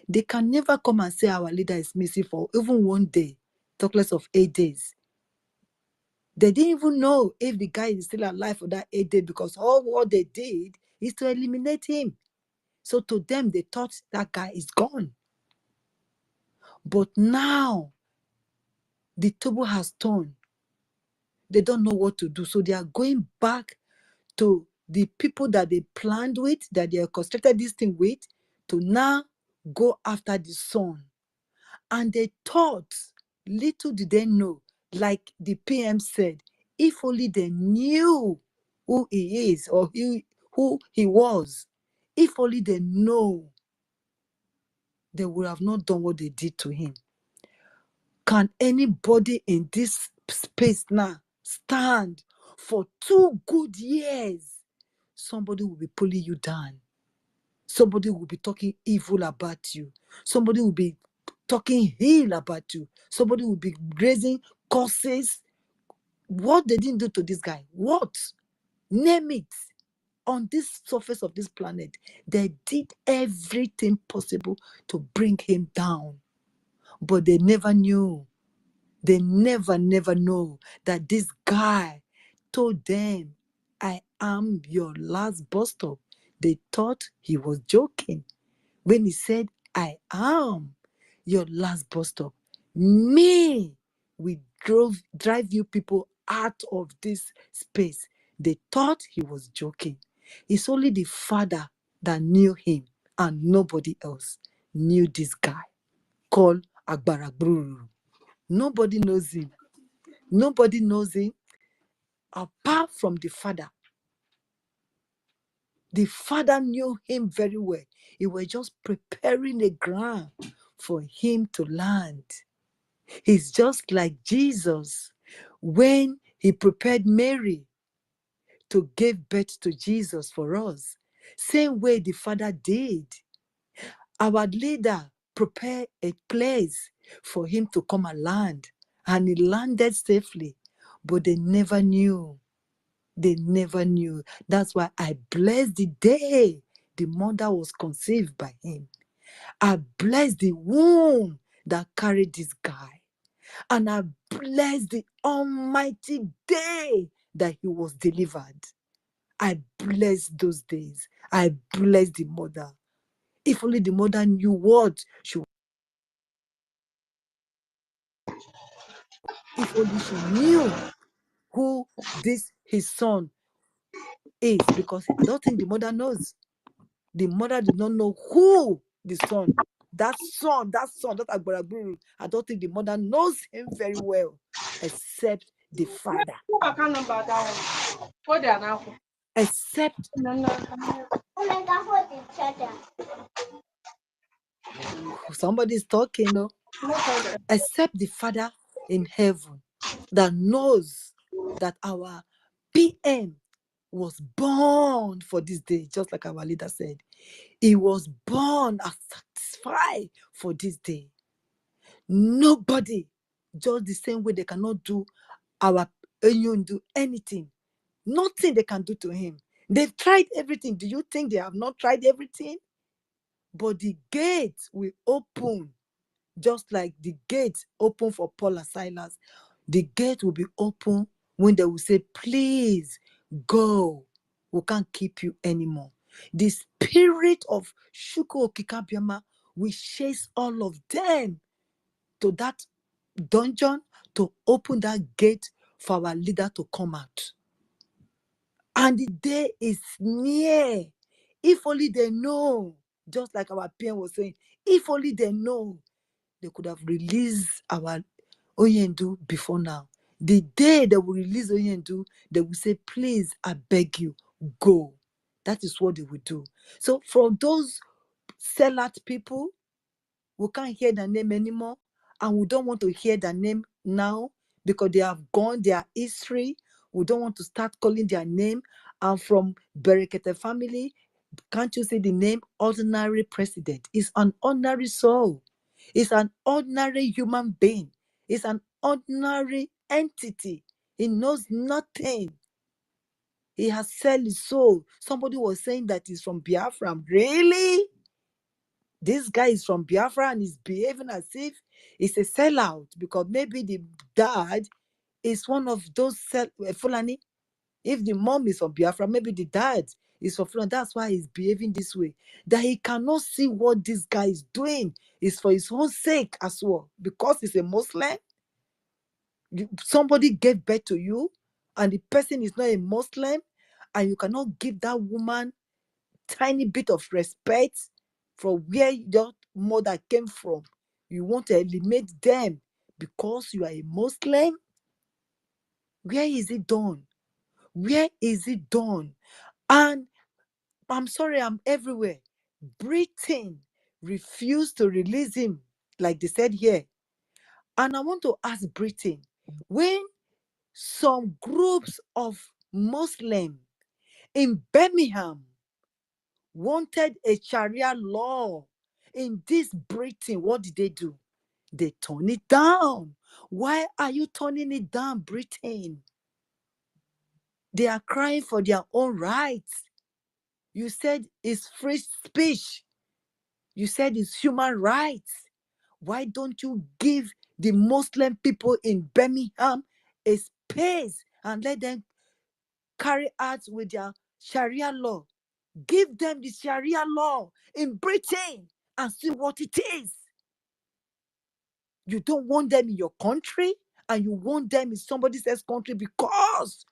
They can never come and say our leader is missing for even one day, talk less of 8 days. They didn't even know if the guy is still alive for that 8 days, because all what they did is to eliminate him. So to them, they thought that guy is gone. But now the table has turned. They don't know what to do. So they are going back to the people that they planned with, that they constructed this thing with, to now go after the son. And they thought, little did they know, like the PM said, if only they knew who he is or who he was, if only they know, they would have not done what they did to him. Can anybody in this space now stand for 2 good years? Somebody will be pulling you down. Somebody will be talking evil about you. Somebody will be talking ill about you. Somebody will be raising curses. What they didn't do to this guy? What? Name it. On this surface of this planet, they did everything possible to bring him down. But they never knew. They never know that this guy told them, I am your last bus stop. They thought he was joking when he said, I am your last bus stop. Me, we drive you people out of this space. They thought he was joking. It's only the father that knew him, and nobody else knew this guy called Agbaragburu. Nobody knows him. Nobody knows him apart from the father. The father knew him very well. He was just preparing the ground for him to land. He's just like Jesus when he prepared Mary to give birth to Jesus for us. Same way the father did. Our leader prepared a place for him to come and land, and he landed safely, but they never knew. They never knew. That's why I bless the day the mother was conceived by him. I bless the womb that carried this guy. And I bless the almighty day that he was delivered. I bless those days. I bless the mother. If only the mother knew what she, if only she knew who this his son is, because I don't think the mother knows. The mother did not know who the son, that Agbaragburu. I don't think the mother knows him very well, except the father. Except somebody's talking, no? Except the Father in heaven that knows that our PM was born for this day, just like our leader said. He was born and satisfied for this day. Nobody, just the same way they cannot do our Enyun do anything. Nothing they can do to him. They've tried everything. Do you think they have not tried everything? But the gate will open, just like the gate open for Paul and Silas. The gate will be open when they will say, please go. We can't keep you anymore. The spirit of Shuko Okikabiama will chase all of them to that dungeon to open that gate for our leader to come out. And the day is near. If only they know, just like our PM was saying, if only they know, they could have released our Oyendu before now. The day they will release Oyendu, they will say, please, I beg you, go. That is what they will do. So from those sellout people, we can't hear their name anymore, and we don't want to hear their name now because they have gone their history. We don't want to start calling their name. And from Berekete family, can't you see the name ordinary president? It's an ordinary soul. It's an ordinary human being. It's an ordinary entity. He knows nothing. He has sold his soul. Somebody was saying that he's from Biafra. Really? This guy is from Biafra and he's behaving as if he's a sellout because maybe the dad is one of those Fulani. If the mom is from Biafra, maybe the dad is from Fulani. That's why he's behaving this way. That he cannot see what this guy is doing is for his own sake as well. Because he's a Muslim, somebody gave birth to you and the person is not a Muslim, and you cannot give that woman tiny bit of respect from where your mother came from. You want to eliminate them because you are a Muslim? Where is it done? Where is it done? And I'm sorry, I'm everywhere. Britain refused to release him, like they said here. And I want to ask Britain, when some groups of Muslims in Birmingham wanted a Sharia law in this Britain, what did they do? They turn it down. Why are you turning it down, Britain? They are crying for their own rights. You said it's free speech. You said it's human rights. Why don't you give the Muslim people in Birmingham a space and let them carry out with their Sharia law? Give them the Sharia law in Britain and see what it is. You don't want them in your country and you want them in somebody else's country because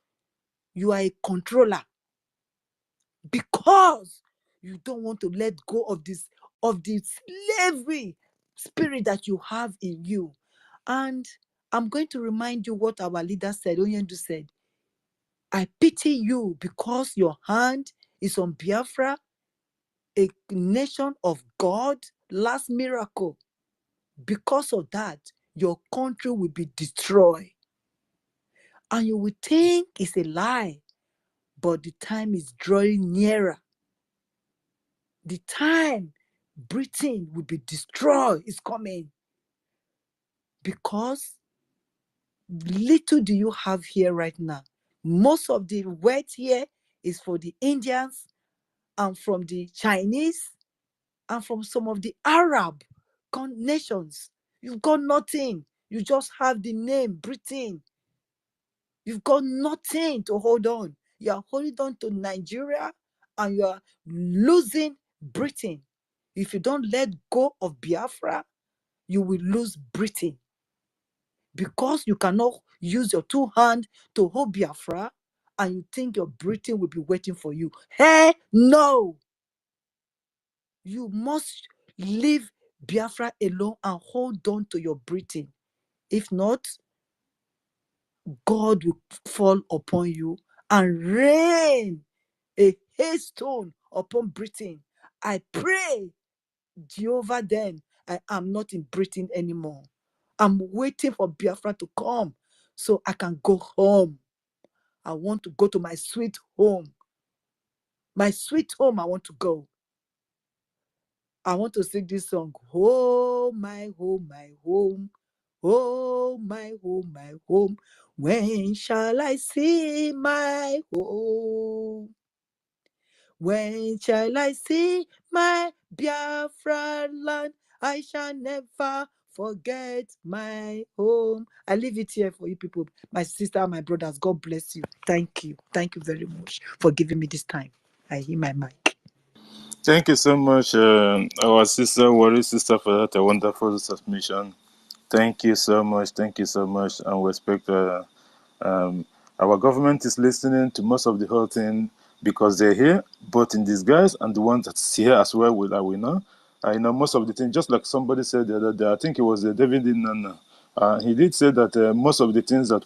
you are a controller. Because you don't want to let go of the slavery spirit that you have in you. And I'm going to remind you what our leader said, Onyendu said. I pity you because your hand is on Biafra, a nation of God, last miracle. Because of that, your country will be destroyed. And you will think it's a lie, but the time is drawing nearer. The time Britain will be destroyed is coming. Because little do you have here right now. Most of the wealth here is for the Indians and from the Chinese and from some of the Arab nations. You've got nothing. You just have the name Britain. You've got nothing to hold on. You are holding on to Nigeria and you are losing Britain. If you don't let go of Biafra, you will lose Britain. Because you cannot use your two hands to hold Biafra and you think your Britain will be waiting for you. Hey, no! You must leave Biafra alone and hold on to your Britain. If not, God will fall upon you and rain a hailstone upon Britain. I pray, Jehovah, then I am not in Britain anymore. I'm waiting for Biafra to come so I can go home. I want to go to my sweet home. My sweet home, I want to go. I want to sing this song. Oh, my home, my home. Oh, my home, my home. When shall I see my home? When shall I see my Biafra land? I shall never forget my home. I leave it here for you people, my sister, my brothers. God bless you. Thank you. Thank you very much for giving me this time. I hear my mic. Thank you so much, our sister, worry sister, for that wonderful submission. Thank you so much. Thank you so much. And we respect um, our government is listening to most of the whole thing because they're here, both in disguise and the ones that's here as well. We know. I know most of the things, just like somebody said the other day, I think it was David Inanna. He did say that most of the things that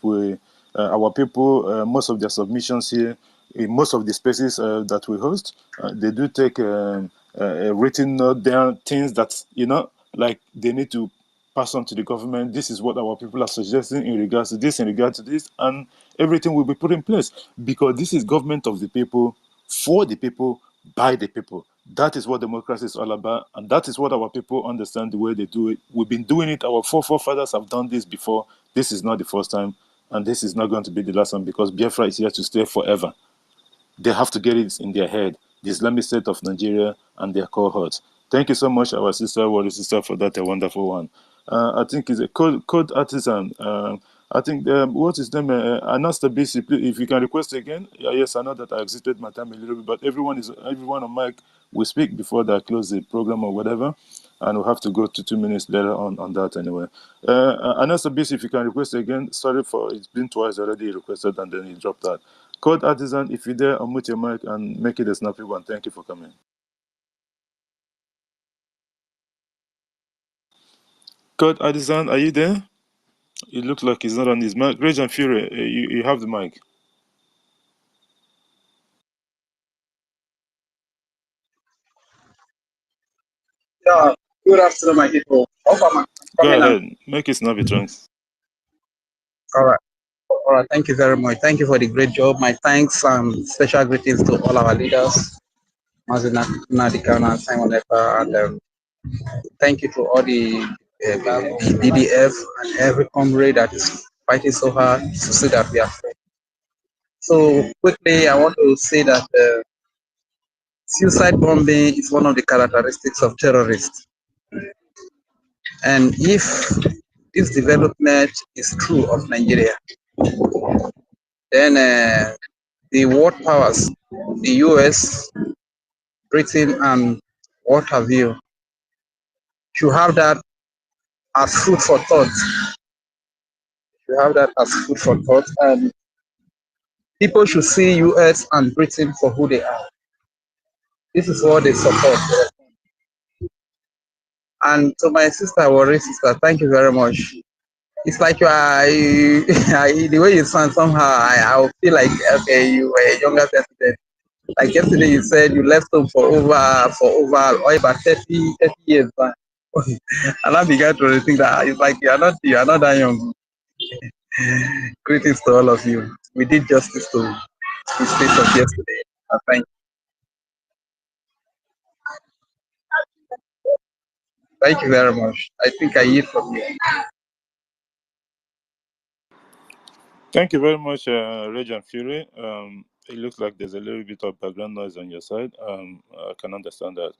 our people, most of their submissions here, in most of the spaces that we host, they do take a written note down, things that, like they need to pass on to the government. This is what our people are suggesting in regards to this, and everything will be put in place because this is government of the people, for the people, by the people. That is what democracy is all about, and that is what our people understand the way they do it. We've been doing it. Our forefathers have done this before. This is not the first time, and this is not going to be the last time because Biafra is here to stay forever. They have to get it in their head, the Islamic State of Nigeria and their cohorts. Thank you so much, our sister, worry sister, for that wonderful one. I think it's a code artisan. I think what is name? Anasta BC. If you can request again. Yes, I know that I exited my time a little bit, but everyone on mic will speak before I close the program or whatever, and we'll have to go to 2 minutes later on that anyway. Anasta BC, if you can request again. Sorry for it's been twice already requested and then you dropped that. Code artisan, if you're there, unmute your mic and make it a snappy one. Thank you for coming. Code artisan, are you there? It looks like he's not on his mic. Rage and Fury, you have the mic. Yeah, good afternoon, my people. Hope I'm Go coming on. ahead. Make it snappy, Trunks. All right. All right. Thank you very much. Thank you for the great job. My thanks and special greetings to all our leaders, Mazina Nadikana, Simon Epa, and thank you to all the BDF and every comrade that is fighting so hard to see that we are free. So quickly, I want to say that suicide bombing is one of the characteristics of terrorists. And if this development is true of Nigeria, then the world powers, the US, Britain, and what have you, should have that as food for thought. Should have that as food for thought, and people should see US and Britain for who they are. This is what they support. And to my sister, worry sister, thank you very much. It's like you are the way you sound somehow. I feel like okay, you were a younger person. Like yesterday, you said you left home for over or about 30 years back. And I began to think that it's like you are not that young. Greetings to all of you. We did justice to the state of yesterday. Thank you very much. I think I hear from you. Thank you very much, Rage and Fury. It looks like there's a little bit of background noise on your side. I can understand that.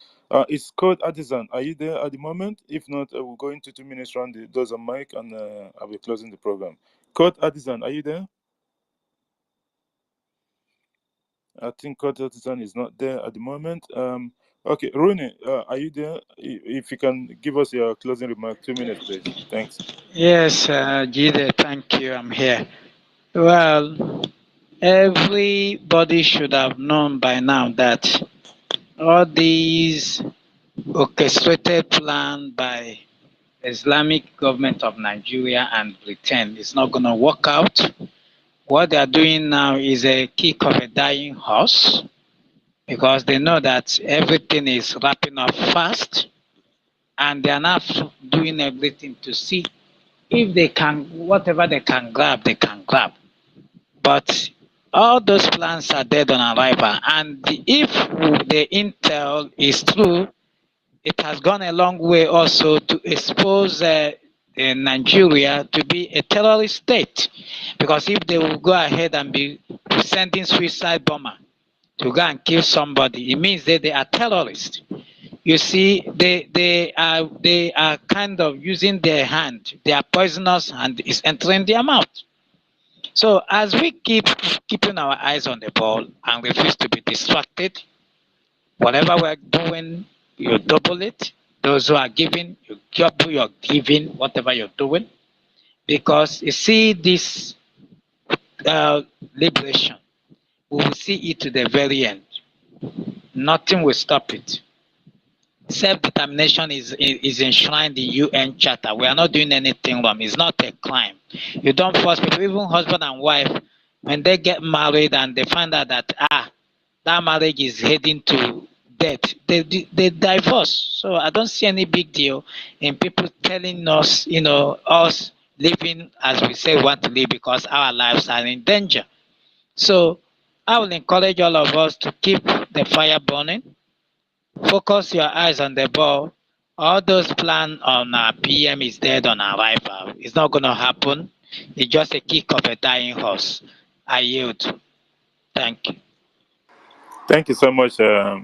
It's Code Artisan. Are you there at the moment? If not, we'll go into 2 minutes round the doors on mic, and I'll be closing the program. Code Artisan, are you there? I think Code Artisan is not there at the moment. Okay, Rooney, are you there? If you can give us your closing remark, 2 minutes, please. Thanks. Yes, Jide, thank you. I'm here. Well, everybody should have known by now that all these orchestrated plan by the Islamic government of Nigeria and Britain is not going to work out. What they are doing now is a kick of a dying horse because they know that everything is wrapping up fast and they are not doing everything to see if they can, whatever they can grab, they can grab. But all those plans are dead on arrival. And if the intel is true, it has gone a long way also to expose Nigeria to be a terrorist state. Because if they will go ahead and be sending suicide bomber to go and kill somebody, it means that they are terrorists. You see, they are kind of using their hand. They are poisonous and is entering their mouth. So as we keep keeping our eyes on the ball and refuse to be distracted, whatever we're doing, you double it. Those who are giving, you double your giving, whatever you're doing. Because you see this liberation, we will see it to the very end. Nothing will stop it. Self-determination is enshrined in UN Charter. We are not doing anything wrong. It's not a crime. You don't force people, even husband and wife, when they get married and they find out that that marriage is heading to death, they divorce. So I don't see any big deal in people telling us, us living as we say we want to live because our lives are in danger. So I will encourage all of us to keep the fire burning. Focus your eyes on the ball. All those plans on our PM is dead on arrival. It's not going to happen. It's just a kick of a dying horse. I yield. Thank you. Thank you so much, our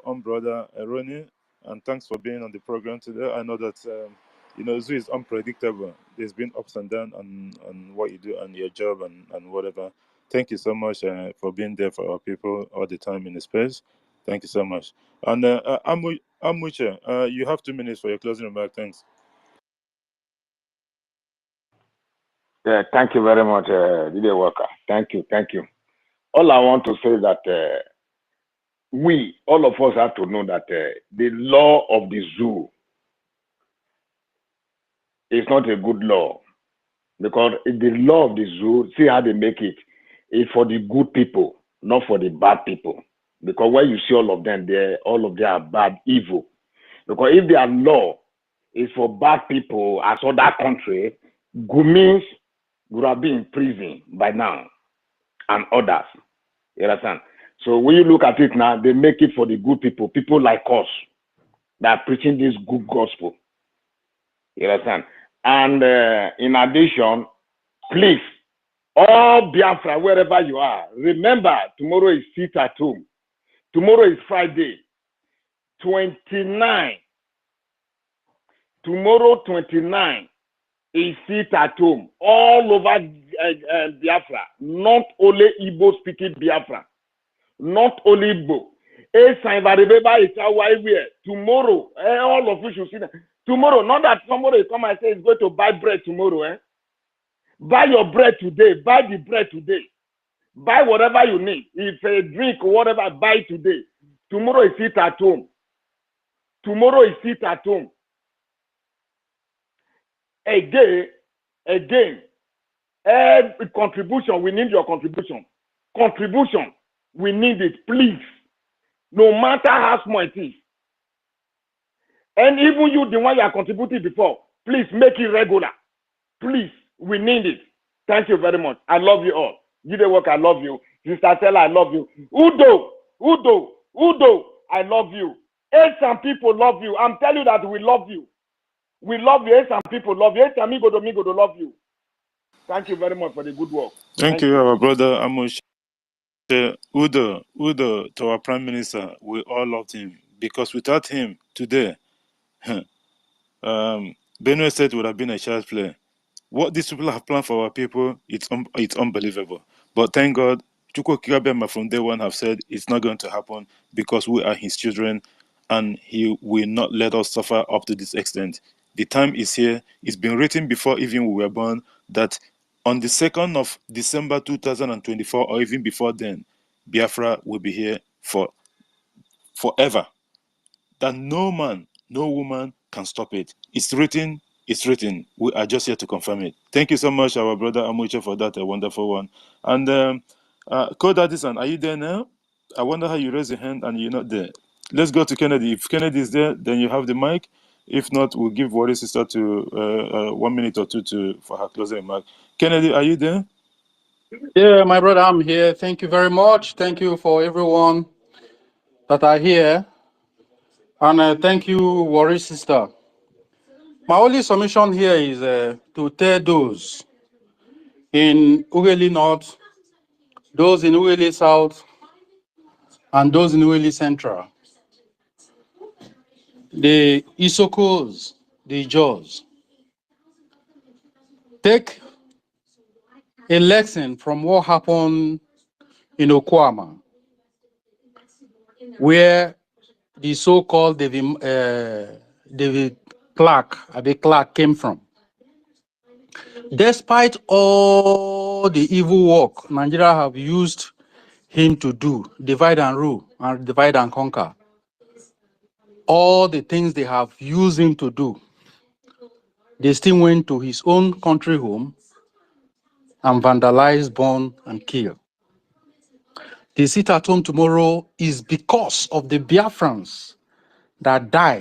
own brother Ronnie, and thanks for being on the program today. I know that Zoo is unpredictable. There's been ups and downs on what you do and your job and whatever. Thank you so much for being there for our people all the time in the space. Thank you so much. And Amuche, you have 2 minutes for your closing remark. Thanks. Yeah, thank you very much, Dide Walker. Thank you. All I want to say is that we, all of us, have to know that the law of the zoo is not a good law, because the law of the zoo, see how they make it, is for the good people, not for the bad people. Because when you see all of them, are bad, evil. Because if their law is for bad people, as other country, Gumis would have been in prison by now, and others. You understand? So when you look at it now, they make it for the good people like us, that are preaching this good gospel. You understand? And in addition, please, all Biafra, wherever you are, remember tomorrow is sit at home. Tomorrow is Friday, 29. Tomorrow, 29, is sit at home all over Biafra, not only Igbo speaking Biafra, not only Igbo. Tomorrow, all of you should see that. Tomorrow, not that somebody come and say is going to buy bread tomorrow. Buy your bread today. Buy the bread today. Buy whatever you need. If a drink or whatever, buy today. Tomorrow is sit at home. Tomorrow is sit at home. Again, every contribution, we need your contribution. Contribution, we need it, please. No matter how small it is. And even you, the one you are contributing before, please make it regular. Please, we need it. Thank you very much. I love you all. Jide Work, I love you. Sister Stella, I love you. Udo, I love you. Some people love you. I'm telling you that we love you. We love you. Some people love you. Amigo to love you. Thank you very much for the good work. Thank you, our brother Amosh. Udo, to our Prime Minister, we all loved him because without him today, Benue State would have been a child's play. What these people have planned for our people, it's unbelievable. But thank God, Chukwu Kigabema from day one have said it's not going to happen because we are his children and he will not let us suffer up to this extent. The time is here. It's been written before even we were born that on the 2nd of December 2024 or even before then, Biafra will be here forever. That no man, no woman can stop it. It's written. It's written. We are just here to confirm it. Thank you so much, our brother Amuche, for that wonderful one. And Kodadison, are you there now? I wonder how you raise your hand and you're not there. Let's go to Kennedy. If Kennedy is there, then you have the mic. If not, we'll give Warrior Sister to 1 minute or two for her closing remark. Kennedy, are you there? Yeah, my brother, I'm here. Thank you very much. Thank you for everyone that are here. And thank you, Warrior Sister. My only submission here is to tell those in Ughelli North, those in Ughelli South, and those in Ughelli Central, the Isokos, the Jaws, take a lesson from what happened in Okwama, where the so-called David Clark, Abe Clark, came from. Despite all the evil work Nigeria have used him to do, divide and rule and divide and conquer, all the things they have used him to do, they still went to his own country home and vandalized, burn, and kill. The sit at home tomorrow is because of the Biafrans that died